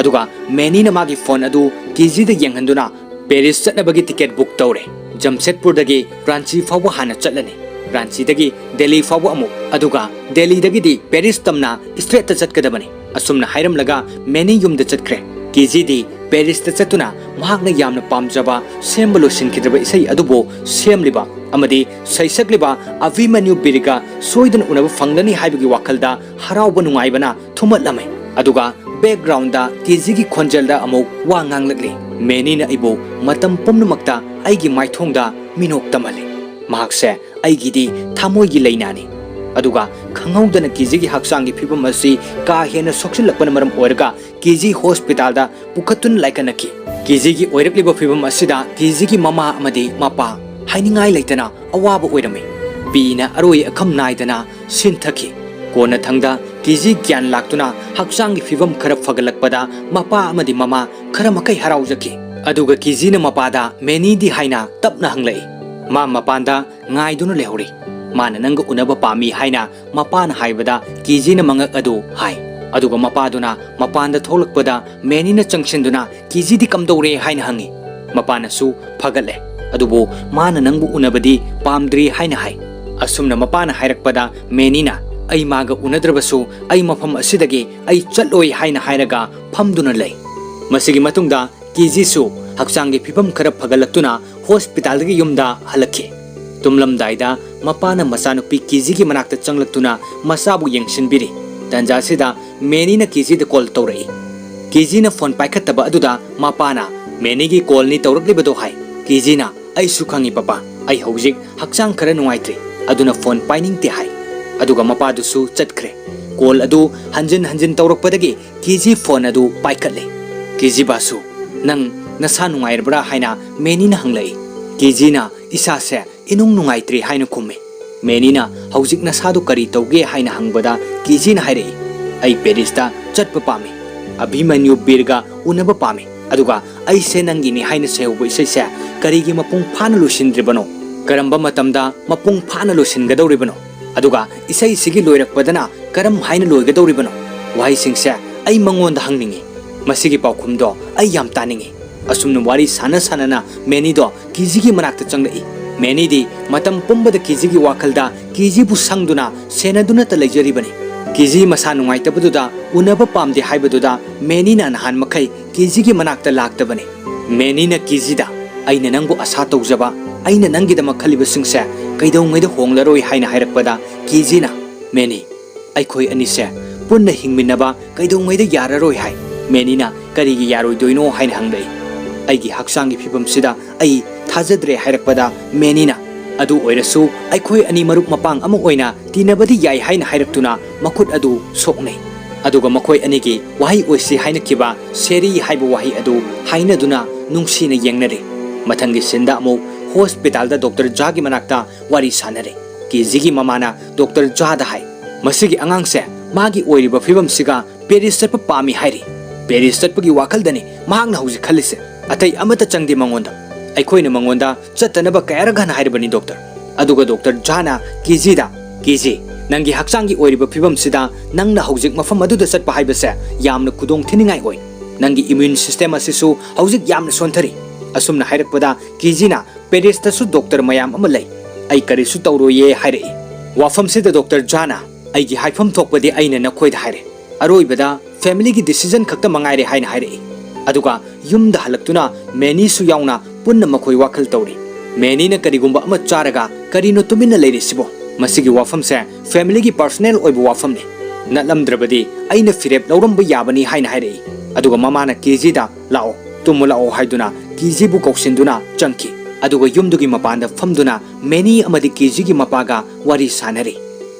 aduga meni na magi phone adu kiji da yenghanduna Paris chatnabagi ticket book tawre जमशेदपुरदगी Ranchi फावबा हाना चटलनी रांचीदगी दिल्ली फावबा अमुक अदुगा दिल्लीदगी Paris तमना straight चटकदबनी असुमना हायरमलगा many युमद चटख्रे केजीदी Paris चटुना महाकना यामना पामजबा सेम्ब लोसिनखिद्रबा इसै अदुबो सेमलिबा अमदी सैसक्लिबा Abhimanyu बिरिगा सोइदन उनब फंगनी हाइबगी वाखलदा हराउब नुंगाइबना थुमतलमै अदुगा background KG की खोंजलदा अमुक वा nganglagli मेनीना इबो मतम पुमनमक्ता आइगी माइथोंगदा मिनोक तमले महाकसे आइगिदी थामोइगी लैनानी अदुगा खंगौदना KG की हक्सांगी फिबम असि का हेना सोक्सिलपन मरम ओरगा केजी हॉस्पिटल दा पुखतुन लाइकनकी केजी की ओइरक्लिबो फिबम असिदा केजी की ममा अमदी मपा हाइनिंगाइ लैतना अवाब ओइरमे पीना अरोय अखम नाइदना सिंथकी कोना थंगदा केजी ज्ञान लाक्तुना हक्सांगी फिबम खरा फगलकपदा मपा अमदी ममा खरा मकै हराउजकी अदुगा केजीना मपादा मेनीदी हाइना तपना हंगलै मा मपांदा ngaiduna lehori mana nang unaba pami haina mapan haibada केजीना मंगक अदु हाय अदुगा मपादुना मपानदा थोलकपदा मेनीना चंगसिनदुना केजीदी कमदौरे हाइना हंगी मपानसु फगले अदुबो माना नंगबु उनबदी पामद्री हाइना हाय असुमना मपाना हायरकपदा मेनीना आई मागा उनद्रबसु आई मफम असिदगे आई चलोय हाइना हायरगा फमदुना लै मसिगी मतुंगदा केजीसु हक्सांगी फिबम खरा फगलक्तुना हॉस्पिटलदगी युमदा हलखि तुमलमदाइदा मपाना मसानुपी केजीगी मनाक्ता चंगलक्तुना मसाबु यंगसिनबिरी तंजासिदा मेनीना केजीदा कॉल तौरई केजीना फोन पाइखतबा अदुदा मपाना मेनीगी कॉलनी तौरक्लिबदो हाय केजीना आई सुखंगी पापा आई हौजिक हक्सांग खरा नुंगाइत्रि अदुना फोन पाइनिंगते हाय अदुगा मपादुसु चटख्रे कॉल अदु हंजन हंजन तौरक्पदगी केजी फोन अदु पाइखतले केजी बासु नंग नसा नुंगाइरबरा हाइना मेनीना हंगलै केजीना इसासे इनुंग नुंगाइत्रि हाइना खुमे मेनीना हौजिक नसादु करी तौगे हाइना हंगबदा केजीना हाइरई आई पेरिसदा चटप पामे अभिमन्यु बिरगा उनब पामे अदुगा आई से नंगिनी हाइना सेउब इसैसे करीगी मपुंग फाना लुसिनद्रिबनो करंबा मतमदा मपुंग फाना लुसिनगदौरिबनो अदुगा इसै सिगी लोइरकपदना करम हाइना लोइगदौरिबनो वाहिसिंगसे आई मंगोंदा हंगनिंगी मसिगी पाउखुमदो आई याम तानिंगी असुमन वारी साना साना मेनीदो केजीगी मनाक्ता चंगलई मेनीदी मतम पुंबदा केजीगी वाखलदा केजीबु संगदुना सेनदुना त लैजरिबनी केजी मसा नुंगाइतबदुदा उनब पामदे हाइबदुदा मेनीना नहान मखै केजीगी मनाक्ता लाक्तबनी मेनीना केजीदा आइना नंगबु आशा तौजबा आइना नंगिदमक खलिबसिंगसे कैदौंगैदा होंगलरोय हाइना हाइरकपदा केजीना मेनी आइखोय अनिसे पुन्ना हिंगमिनबा कैदौंगैदा याररोय हाय मेनीना करिगी यारोइदोइनो हाइना हंगलै आइगी हक्सांगी फिबमसिदा आई थाजद्रे हाइरकपदा मेनीना अदु ओइरसु आइखोय अनि मरुप मपांग अमु ओइना तिनबदी याय हाइना हाइरक्तुना मखुत अदु सोकनै अदुगा मखोय अनिगी वाहि ओइसि हाइनखिबा सेरी हाइबो वाहि अदु हाइनदुना नुंगसिना येंगनरे मथंगी सिंदा अमु हॉस्पिटल डॉक्टर जागी मनाक्ता वारी सानरे केजीगी ममाना डॉक्टर जादा हाय मसिगी अंगांगसे मागी ओइरिबा फिबमसिगा पेरिस चटप पामी हाइरि पेरिस चटपगी वाखलदनी मांगना हौजि खलिसे अतै अमता चंगदि मंगोंदा अखोइना मंगोंदा चतनबा कयरगन हाइरबनी डॉक्टर अदुगा डॉक्टर जाना केजीदा केजी नंगी हक्सांगी ओइरिबा फिबमसिदा नंगना हौजिक मफम अदुदा चटपा हाइबसे यामना खुदोंग थिनिंगाइ ओइ नंगी इम्यून सिस्टम असिसु हौजिक यामना सोंथरी असुमना हाइरकपदा केजीना पेरिसतसु डॉक्टर मयाम अमा लै आई करिसु तौरोये हाइरई वाफमसिदा डॉक्टर जाना आइगी हाइफम थोकपदि आइना नखोइदा हाइरे अरोइबदा फैमिली की डिसीजन खक्ता मंगाइरे हाइना हाइरई अदुगा युमदा हलक्तुना मेनीसु याउना पुन्ना मखोइ वाखल तौरी मेनीना करिगुंबा अमा चारगा करिनो तुमिना लेरिसिबो मसिगी वाफमसे फैमिली की पर्सनल ओइबो वाफमने नलमद्रबदी आइना फिरेप लौरंबा याबनी हाइना हाइरई अदुगा ममाना केजीदा लाओ तुमु लाओ हाइदुना केजीबु कौसिनदुना चंकी अदुगा युमदुगी मपानदा फमदुना मेनी अमदी केजीगी मपागा वारी सानरे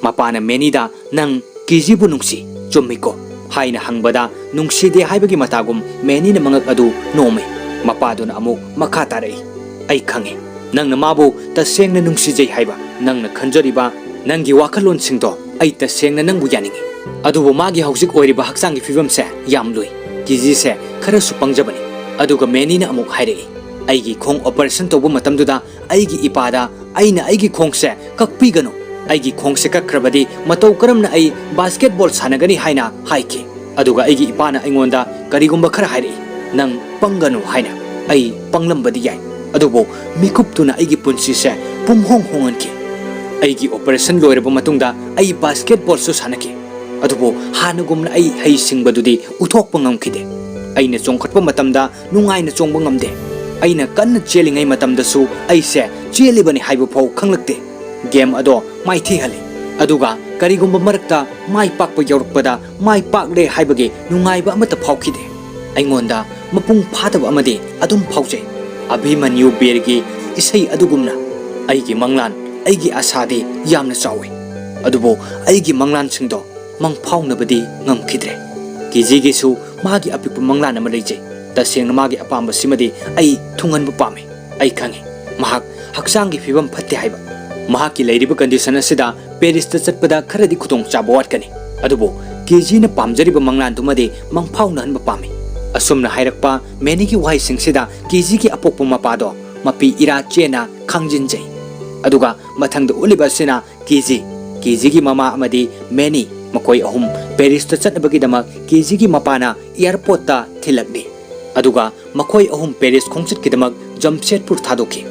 मपाना मेनीदा नंग केजीबु नुंगसी चुम्मिको हाइना हंगबदा नुंगसीदे हाइबगी मतागुम मेनीना मंगक अदु नोमे मपादुना अमुक मखा तारई आई खंगे नंगना माबु तसेंगना नुंगसीजै हाइबा नंगना खंजरिबा नंगी वाखलोनसिंगदो आई तसेंगना नंगबु यानिंगी अदुबु मागी हौजिक ओइरिबा हक्सांगी फिबमसे याम लुई केजीसे खरा सुपंगजबनी अदुगा मेनीना अमुक हाइरई आइगी खोंग ऑपरेशन तौबु मतमदुदा आइगी इपादा आइना आइगी खोंगसे कक्पीगनो आइगी खोंगसे कक्खरबदी मतौ करमना आई बास्केटबॉल सानगनी हाइना हाइके अदुगा आइगी इपाना आइंगोंदा करिगुंबा खरा हाइरई नंग पंगनो हाइना आई पंगलंबदी याय अदुबो मिकुप्तुना आइगी पुंसीसे पुमहोंग होंगनकी आइगी ऑपरेशन लोइरबा मतुंगदा आइ बास्केटबॉल सु सानकी अदुबो हानगुमना आइ हई सिंगबदुदी उथोकपा ngamखिदे आइना चोंखटपा मतमदा नुंगाइना चोंबा ngamदे आइना कन्न चेलिङै मतमदसु आइसे चेलिबनि हाइबो फाउ खंगलक्ते गेम अदो माइथि हले अदुगा करिगुम्बा मरक्ता माइ पाकपा यौरकपदा माइ पाकले हाइबगे नुंगाइबा अमता फाउखिदे आइंगोंदा मपुंग फादबा अमदे अदुम फाउजे अभिमन्यु बेरगी इसै अदुगुमना आइगी मंगलान आइगी आशादे यामना चावे अदुबो आइगी मंगलान सिंगदो मंग फाउनबदी ngamखिद्रे किजिगेसु मागी अपिप मंगलान अमा लेजे तसेंग मागी अपाम सिमदे आई थुंगनबा पामे आई खंगे महाक हक्सांगी फिबम फत्ते हाइबा महाकी लैरिबा कंडीशन असिदा पेरिस ता चटपदा खरदी खुतोंग चाबो वाटकनी अदुबो केजीना पामजरिबा मंगलान दुमदे मंग फाउनहनबा पामे असुमना हाइरकपा मेनीगी वाइ सिंगसिदा केजीगी अपोक्पा मपादो मपी इरा चेना खंगजिनजै अदुगा मथंग उलिबा सिना केजीगी ममा अमदी मेनी मकोई अहुम पेरिस ता चटबगीदमा केजीगी मपाना एयरपोर्ट ता थिलकनी अदुगा मकोई अहुम पेरिस खोंगचितकीदमक जमशेदपुर थादोकी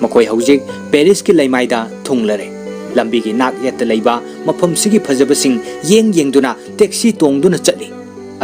मकोई हौजिक पेरिस की लैमाइदा थुंगलरे लंबीगी नाक येत लैबा मफमसिगी फजबसिंग येंगदुना taxi तोंगदुना चटली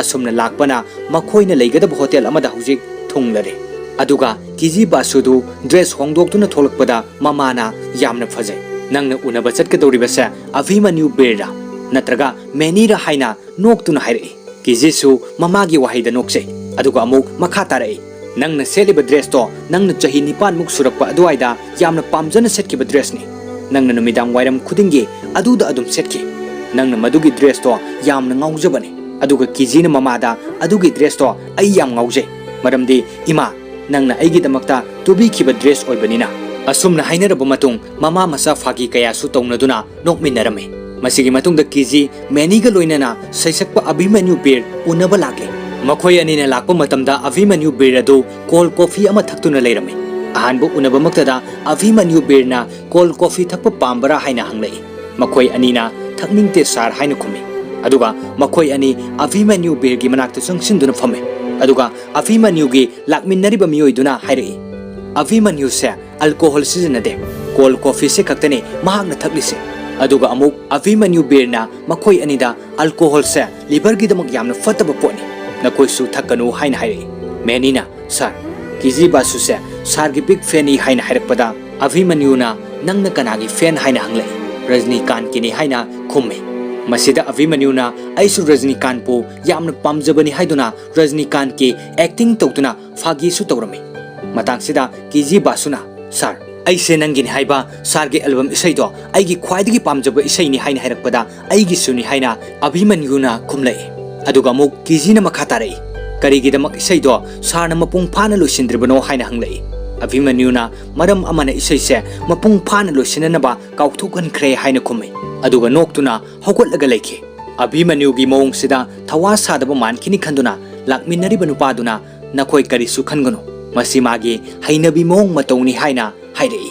असुमना लाकपना मखोइना लैगदब hotel अमदा हौजिक थुंगलरे अदुगा KG बासुदु dress होंगदोक्तुना थोलकपदा ममाना यामना फजै नंगना उनबा चटकदौरिबसे Abhimanyu बेररा नत्रगा मेनीरा हाइना नोक्तुना हाइरई किजीसु ममागी Waheeda नोक्सै अदुगा अमुक मखा तारई नंगना सेलिबा ड्रेस तो नंगना चही निपान मुक सुरकपा अदुवाइदा यामना पामजना सेटकिबा ड्रेसनी नंगना नुमिदांग वाइरम खुदिंगी अदुदा अदुम सेटकी नंगना मदुगी ड्रेस तो यामना ngauजबने अदुगा किजीना ममादा अदुगी ड्रेस तो आई याम ngauजे मरमदी इमा नंगना आइगिदमक्ता तुबिखिबा ड्रेस ओइबनिना असुमना हाइनरबा मतुंग ममा मसा फागी कयासु तौनदुना नोकमिनरमे मसिगी मतुंगदा किजी मेनीगा लोइनना सैसकपा अभिमन्यु बेर उनबा लागे मखोय अनिना लाकपा मतमदा अभिमन्यु बेर अदु कोल कॉफी अमा थक्तुना लेरमे अहानबो उनबा मक्तदा अभिमन्यु बेरना कोल कॉफी थक्पा पाम्बरा हाइना हंगलै मखोय अनिना थक्निंगते सार हाइना खुमी अदुगा मखोय अनि अभिमन्यु बेरगी मनाक्ता संगसिनदुना फमे अदुगा अभिमन्युगी लाकमिन्नरिबा मियोइदुना हाइरई अभिमन्यु से अल्कोहल सिजनदे कोल कॉफी से खक्तने महागना थक्लिसे अदुगा अमुक अभिमन्यु बेरना मखोय अनिदा अल्कोहल से लिवर की दमक यामना फतबा पोनी नकोइसु थक्कनु हाइना हाइरई मेनीना सर किजी बासु से सार की बिग फैन ही हाइना हाइरकपदा अभिमन्युना नंगना कनागी फैन हाइना हंगलै रजनीकांत किनी हाइना खुम्मे मसिदा अभिमन्युना आइसु रजनीकांत पु यामना पामजबनी हाइदुना रजनीकांत के एक्टिंग तौतुना फागीसु तौरमे मतांगसिदा किजी बासुना सर ऐसे नंगिनी हाइबा सारगे एल्बम इसैदो आइगी ख्वाइदगी पामजब इसैनी हाइना हाइरकपदा आइगी सुनी हाइना अभिमन्युना खुमलै अदुगा मुक किजीना मखा तारई करिगिदमक इसैदो सारना मपुंग फाना लोइसिनद्रिबनो हाइना हंगलै अभिमन्युना मरम अमना इसैसे मपुंग फाना लोइसिननबा काउथुकनख्रे हाइना खुमै अदुगा नोक्तुना हौगटलगा लैखे अभिमन्युगी मौंगसिदा थवा सादबा मानखिनी खंदुना लाकमिन्नरिबा नुपादुना नखोय करिसु खनगनु मसी मागे हैनबी मौंग मतौनी हाइना हाइरई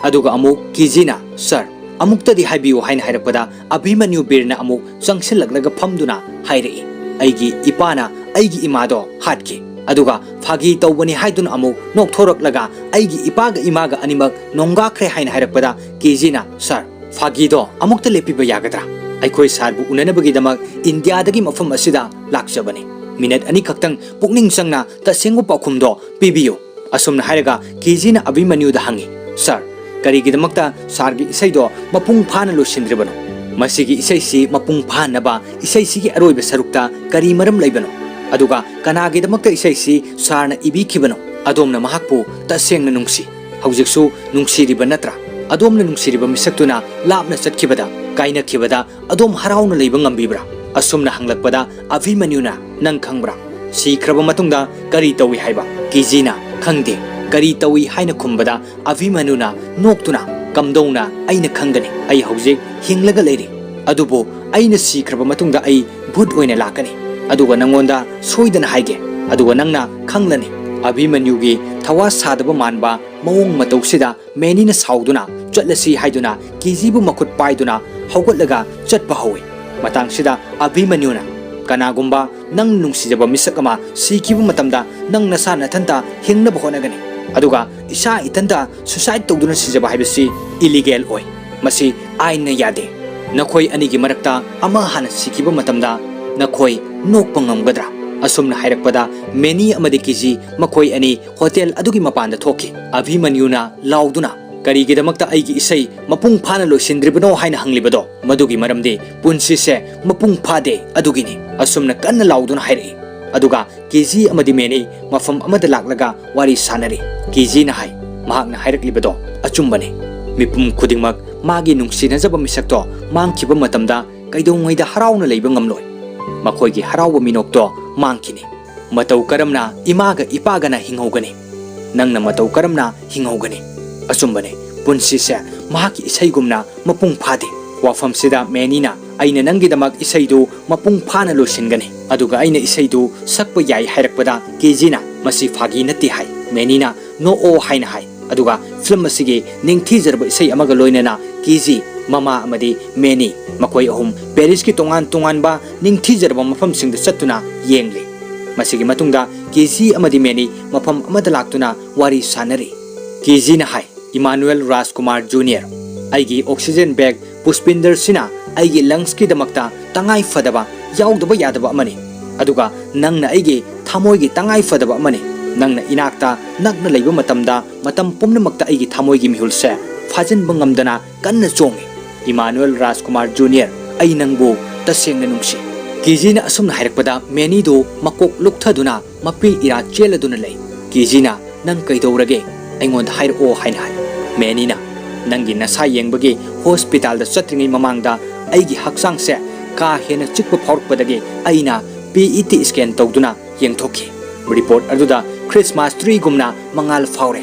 अदुगा अमुक किजीना सर अमुक्तदी हाइबियो हाइना हाइरकपदा अभिमन्यु बेरना अमुक चंगसिलगलगा फमदुना हाइरई आइगी इपाना आइगी इमादो हाटके अदुगा फागी तौबनी हाइदुना अमुक नोक्थोरकलगा आइगी इपागा इमागा अनिमक नोंगाख्रे हाइना हाइरकपदा किजीना सर फागीदो अमुक्ता लेपिबा यागद्रा अइखोय सारबु उननबगीदमक इंडियादगी मफम असिदा लाक्चबने मिनट अनि खक्तंग पुकनिंग संगना तसेंगु पाखुमदो पिबियो असुमना हाइरगा किजीना अभिमन्युदा हंगी सर करिगिदमक्ता सारगी इसैदो मपुंग फाना लोसिंद्रिबनो मसिगी इसैसी मपुंग फानबा इसैसीगी अरोइबा सरुक्ता करी मरम लैबनो अदुगा कनागिदमक्ता इसैसी सारना इबिखिबनो अदोमना महाकपु तसेंगना नुंगसी हौजिकसु नुंगसिरिबा नत्रा अदोमना नुंगसिरिबा मिसक्तुना लापना चटखिबदा काइनखिबदा अदोम हराउना लैबा ngambibra असुमना हंगलकपदा अभिमन्युना नंग खंगब्रा सीख्रबा मतुंगदा करी तौई हाइबा किजीना खंगदे करी तौई हाइना खुंबदा अभिमन्युना नोक्तुना कमदौना आइना खंगनी आई हौजिक हिंगलगा लैरि अदुबो आइना सीख्रबा मतुंगदा आई भूत ओइना लाकनी अदुगा नंगोंदा सोइदना हाइगे अदुगा नंगना खंगलनी अभिमन्युगी थवा सादबा मानबा मौंग मतौसिदा मेनीना साउदुना चटलसी हाइदुना किजीबु मखुत पाइदुना हौगटलगा चटबा हौवे मतांगसिदा अभिमन्युना कनागुंबा नंग नुंगसिजबा मिसक अमा सीखिबु मतमदा नंग नसा नथंता हिंगनबा होनगनी aduga isa itanda suicide tawduna sijaba haibasi illegal oi masi aina yade nakhoi anigi marakta ama hana sikiba matamda nakhoi nokpa ngamgadra asumna hairakpada meni amadi kiji makhoi ani hotel adugi mapanda thoki abhimanyuna lauduna karigidamakta aigi isai mapung phana loisindribano haina hanglibado madugi maramde punsi se mapung phade adugini asumna kanna lauduna hairi aduga kiji amadi meni mafam amada laklaga wari sanari kiji na hai mahakna hairaklibedo achumbane mipum khudingmak magi nungsinajaba misakto mangkiba matamda kaidongoida harauna leiba ngamloi makhoi harawa minokto mangkini matau karamna imaga ipagana hinghogani nangna matau karamna hinghogani achumbane punsi se mahaki isaigumna mapung phade wafam sida menina aina nangi damak isaidu mapung phana loisingani aduga aina isaidu sakpa yai hairakpada kejina masi phagi nati hai menina no o haina hai aduga film asigi ningthi jarba isai amaga loinana keji mama amadi meni makoi ahum paris ki tongan ba ningthi jarba mafam singda chatuna yengle masigi matungda keji amadi meni mafam amada laktuna wari sanari keji na hai Emmanuel Rajkumar Jr. aigi oxygen bag puspinder sina aigi lungs ki damakta tangai fadaba yaudaba yadaba amani aduga nangna aigi thamoi gi tangai fadaba amani nangna inakta nakna leiba matamda matam pumnamakta aigi thamoi gi mihulse fajan bangamdana kanna chongi Emmanuel Rajkumar Jr. ai nangbu tasengna nungsi kijina asumna hairakpada meni do makok lukthaduna mapi ira cheladuna lei kijina nang kaidorage aingon hair o hain hai menina nangi nasa yengbagi hospital da chatringi mamangda aigi haksang se ka hena chikpa phawrpadage aina PET scan tawduna yengthoki report aduda Christmas tree gumna mangal phawre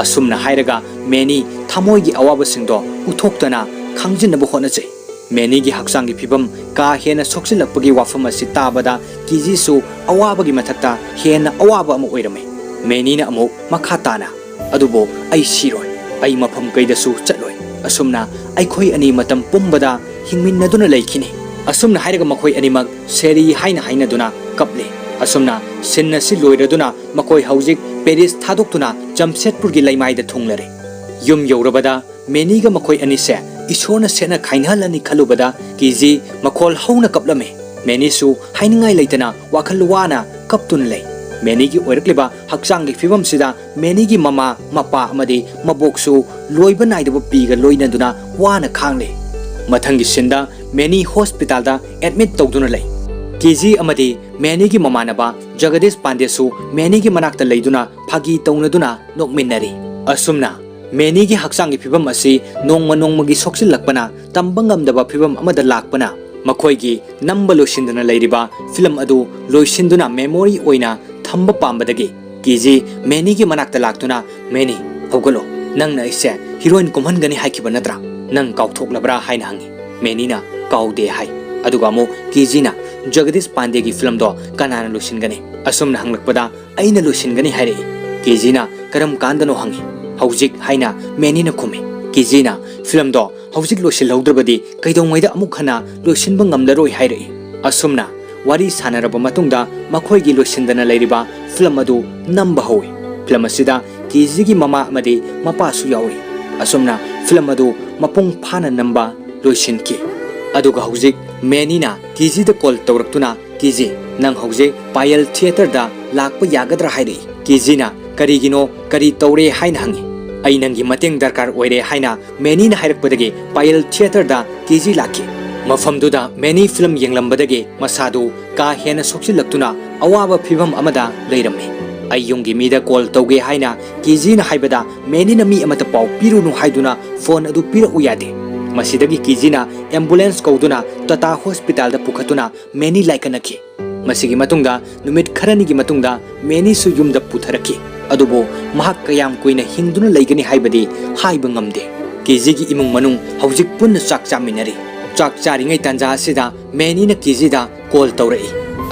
asumna hairaga meni thamoi gi awaba singdo uthoktana khangjinna bu hona chai meni gi haksang gi phibam ka hena soksilakpagi wafam asi tabada kiji su awaba gi mathakta hena awaba amu oirame menina amu makhatana adubo ai siroi ai mafam kaidasu chatloi asumna ai khoi ani matam pumbada hingminnaduna laikhini asumna hairaga makhoi animak seri haina hainaduna kaple asumna sinna si loiraduna makhoi haujik Paris thadoktuna Jamshedpur gi laimaida thunglare yum yorabada meniga makhoi ani se isona sena khainhalani khalubada kiji makhol hauna kaplame menisu hainingai leitana wakhalwana kaptun lei menigi oirakliba haksangi fibam sida menigi mama mapa amadi maboksu loiba naidaba piga loinaduna wana khangle mathangi sinda meni hospital da admit tawduna lei keji amadi menigi mamanaba Jagadish Pandesu menigi manakta leiduna phagi tawnaduna nokminnari asumna menigi haksangi fibam asi nongmagi soksilakpana tambangamdaba fibam amada lakpana makhoigi namba loisinduna leiriba film adu loisinduna memory oina thamba pambadagi kiji meni gi manakta laktuna meni hogalo nang na ise heroine kumhangani haikiba natra nang kauthoklabra haina hangi meni na kaude hai aduga mo kiji na Jagadish Pandey gi film do kanana lusingani asumna hanglakpada aina lusingani haire kiji na karam kandano hangi haujik haina meni na khumi kiji na film do haujik losil haudrabadi kaidongoida amuk khana losinba ngamlaroi haire asumna wari sanaraba matungda makhoi gi loisindana leiriba film adu namba howi film asida kiji gi mama amadi mapa su yawi asumna film adu mapung phana namba loisinki aduga haujik menina kiji da call tawraktuna kiji nang haujik Payal theater da lakpa yagadra hairi kiji na karigino kari tawre haina hangi ai nangi mateng darkar oire haina menina hairakpadagi Payal theater da kiji lakki mafamduda meni film yenglambadagi masadu ka hena soksilakhtuna awaba phibam amada leirame ayungi mida call tawge haina kiji na haibada meni na mi amata pau pirunu haiduna phone adu pira uyade masidagi kiji na ambulance kauduna Tata hospital da pukhatuna meni laikanaki masigi matungda numit kharani gi matungda meni su yumda putharaki adubo mahak kayam koina hingduna leigani haibadi haiba ngamde kiji gi imung manung haujik punna chak chaminari chak charingai tanja sida meni na kiji da call tawrai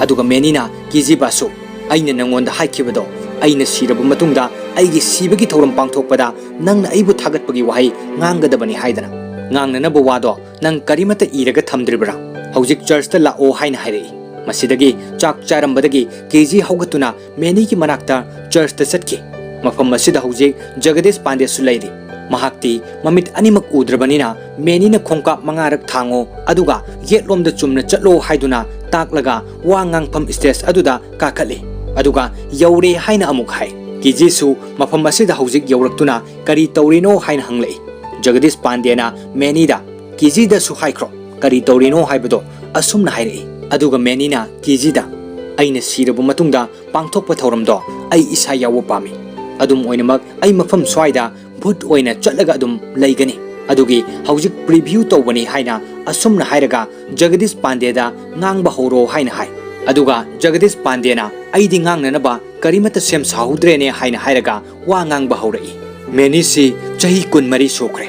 aduga meni na kiji basu aina nangonda haikibado aina siraba matungda aigi sibagi thoram pangthokpada nangna aibu thagatpagi wahai ngangadabani haidana ngangnanabu wado nang karimata iraga thamdribra haujik church ta lao haina hairei masidagi chak charambadagi kiji haugatuna meni ki manakta church ta satki Mafam asida hojik Jagadish Pandey su leiri. Mahakti mamit animak udrabanina menina khongkap mangarak thango aduga yetlomda chumna chatlo haiduna taklaga wangang pham stage aduda kakhale aduga yaure haina amuk hai kiji su mafam asida hojik yauraktuna kari taurino haina hanglei Jagadish Pandey na menida kiji da su haikro kari taurino haibado asumna hairei aduga menina kiji da aina sirabu matungda pangthokpa thauramdo ai isa yawo pami adum oinamak ai mafam swaida भूत ओइना चलगा अदुम लैगनी अदुगी हौजिक preview तौबनी हाइना असुमना हाइरगा जगदीश पांडेदा ngang हौरो हाइना हाइ अदुगा जगदीश पांडेना आइदि ngangnaba करिमत सेम साहुद्रेने हाइना हाइरगा वा ngang हौरई मेनीसी चही 13 सोख्रे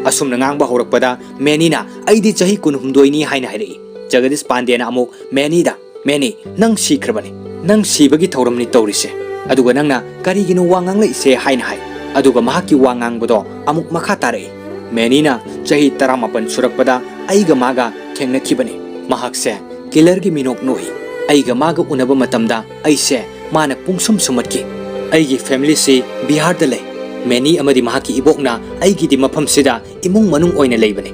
असुमना ngang हौरकपदा मेनीना आइदि चही 16 हाइना हाइरई जगदीश पांडेना अमुक मेनीदा मेनी नंग सीख्रबनी नंग सीबगी थौरमनी तौरिसे अदुगा नंगना करिगिनो वा nganglैसे हाइना हाइ अदुगा महाकी वांगांगबदो अमुक मखा तारे मेनीना चही 18 सुरकपदा आइगा मागा थेंगनखिबने महाकसे किलरगी मिनोक नोही आइगा मागा उनबा मतमदा आइसे माना पुंगसुम सुमतकी आइगी फैमिली से बिहार दले मेनी अमदी महाकी इबोकना आइगी दि मफम सिदा इमुंग मनुंग ओइना लेबने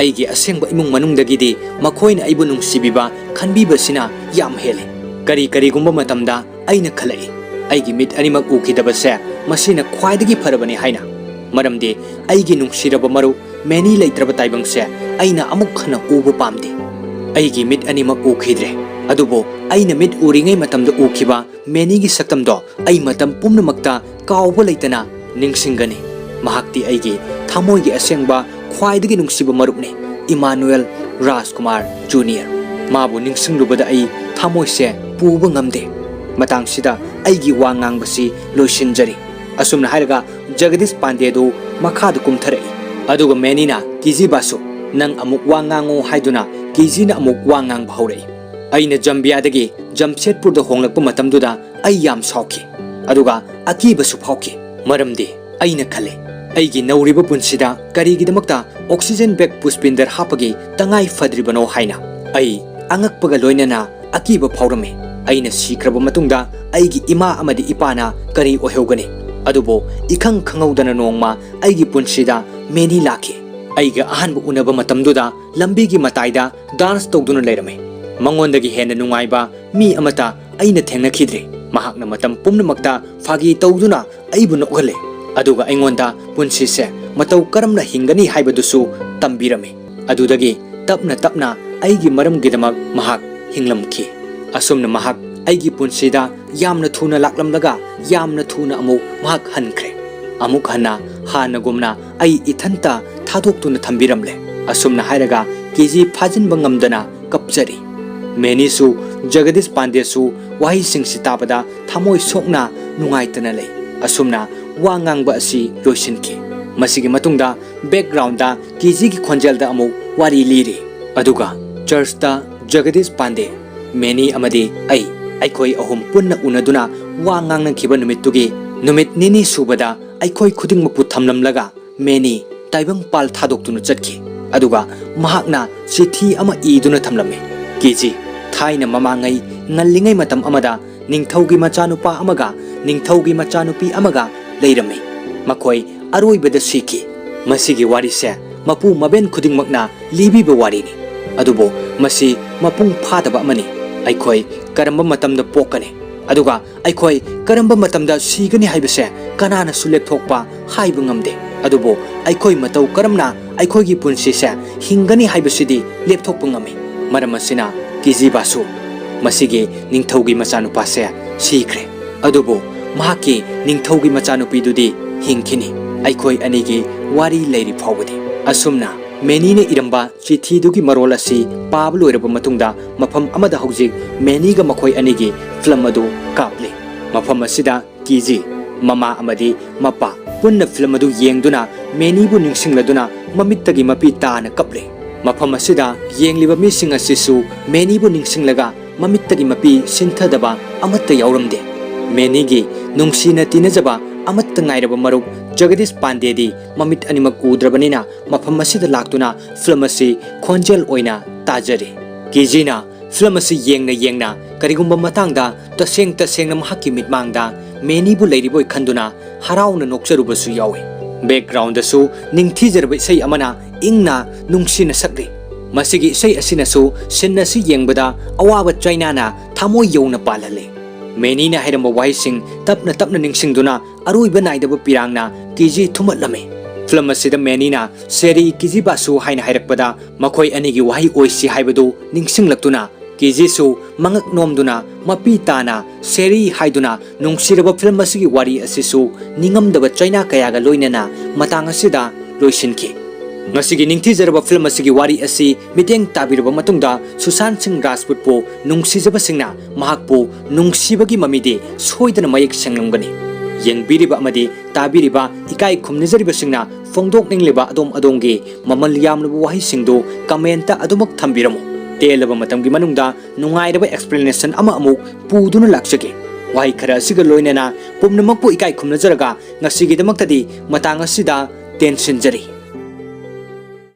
आइगी असेंगबा इमुंग मनुंग दगिदि मखोइना आइबु नुंगसिबिबा खनबिबसिना याम हेले करी करीगुंबा मतमदा आइना खलाई आइगी मिट अनिमक उखिदबसे मसीना ख्वाइदगी फरबने हाइना मरमदे आइगी नुंगसिरब मरु मेनी लेत्रब ताइबंगसे आइना अमुक खना उबो पामदे आइगी मिट अनिमक उखिद्रे अदुबो आइना मिट उरिङै मतमदा उखिबा मेनीगी सक्तमदो आइ मतम पुम्नमक्ता कावबो लेतना निंगसिंगने महाक्ति आइगी थामोइगी असेंगबा ख्वाइदगी नुंगसिब मरुपने Emmanuel Rajkumar junior माबु निंगसिंगलुबदा I थामोइसे पुबो ngamde matangsida aigi wangangbasi loisinjari asumna hairaga Jagadish Pandey do makhadu kumtharei aduga menina kiji basu nang amuk wangango haiduna kiji na amuk wangang bhaurei aina Zambia dagi Jamshedpur da honglakpa matamduda ai yam sauki aduga akiba su phauki maramdi aina khale aigi nauriba punsida karigidamakta oxygen bag pushpinder hapagi tangai fadribano haina ai angakpaga loinana akiba phaurame aina sikraba matungda aigi ima amadi ipana kari ohogani adubo ikhang khangaudana nongma aigi punsida meni laki aiga ahanbu unaba matamduda lambigi mataida dance togduna leirame mangondagi hena nungaiba mi amata aina thengnakhidre mahakna matam pumnamakta phagi togduna aibu nokhale aduga aingonda punsise matau karamna hingani haibadusu tambirame adudagi tapna tapna aigi maramgidamak mahak hinglamki asumna mahak aigi punsida yamna thuna laklamdaga yamna thuna amuk mahak hankre amuk hana hanagumna ai ithanta thadoktuna thambiramle asumna hairaga kiji phajinba ngamdana kapjari menisu Jagadish Pandey su wahi singsitapada thamoi sokna nungaitana lei asumna wangangba asi loisinki masigi matungda background da kiji gi khonjelda amuk wari liri aduga church da Jagadish Pandey meni amadi ai aikoi ahum punna unaduna wangang nang khiba numittugi numit nini subada aikoi khuding mapu thamlamlaga meni taibang pal thadoktunu chatki aduga mahakna chithi ama iduna thamlame kiji thaina mamangai ngallingai matam amada ningthaugi machanupa amaga ningthaugi machanupi amaga leirame makoi aroibada siki masigi wari se mapu maben khuding makna libiba wari ni adubo masi mapung phadaba amani aikoi karamba matamda pokane aduga aikoi karamba matamda sigani haibase kanana sulek thokpa haibu ngamde adubo aikoi matau karamna aikoi gi punsi se hingani haibasidi lepthokpa ngami maramasina kiji basu masigi ningthaugi machanupa se sikre adubo mahaki ningthaugi machanupi dudi hingkini aikoi anigi wari leiri phawbadi asumna मेनीने इरंबा चिठीदुगी मरोल असि पाब लोइरब मतुंगदा मफम अमदा हौजिक मेनीगा मखोय अनिगी film अदु कापले मफम असिदा कीजी mama अमदी Mopa पुन्न film अदु येंगदुना मेनीबु निंगसिंगलदुना ममित्तगी मपी ताना कपले मफम असिदा येंगलिबा missing असिसु मेनीबु निंगसिंगलगा ममित्तगी मपी सिंथदबा अमत्त यावरमदे मेनीगी नुंगसिना तिनजबा अमत्त ngairaba marup Jagadish Pandey di mamit animak udrabanina mafam asida laktuna film asi khonjel oina tajari kijina film asi yengna karigumba matangda tasengna mahaki mitmangda मेनीबु लेरिबोय खंदुना हराउना नोक्चरुबसु यावे बैकग्राउंडसु निंगथीजरब इसै अमना इंगना नुंगसिना सकरे मसिगी इसै असिनसु सिन्नसि येंगबदा अवाबा चाइनाना थामोय यौना पालहले मेनीना हैरंबा वाहिसिंग तपना तपना निंगसिंगदुना अरुइबा नाइदबा पिरांगना किजी थुमटलमे फिल्म असिदा मेनीना सेरी KG Basu हाइना हैरकपदा मखोय अनिगी वाहि ओइसि हाइबदु निंगसिंगलक्तुना किजीसु मंगक नोमदुना मपी ताना सेरी हाइदुना नुंगसिरबा film असिगी वारी असिसु निंगमदबा China कयागा लोइनना मतांग असिदा लोइसिनखि ngasi ningthijaraba film asigi wari asi miteng tabiraba matungda Sushant Singh Rajput po nungsijaba singna mahakpo nungsibagi mamide soidana mayak senglamgani yengbiriba amadi tabiriba ikai khumnijariba singna fongdok ningleba adom adongi mamal yamnabu wahi singdo commenta adumak thambiramo telaba matamgi manungda nungairaba explanation ama amuk puduna laksage wahi khara asiga loinena pumnamakpo ikai khumnijaraga ngasi gidamak tadi matang asida tension jari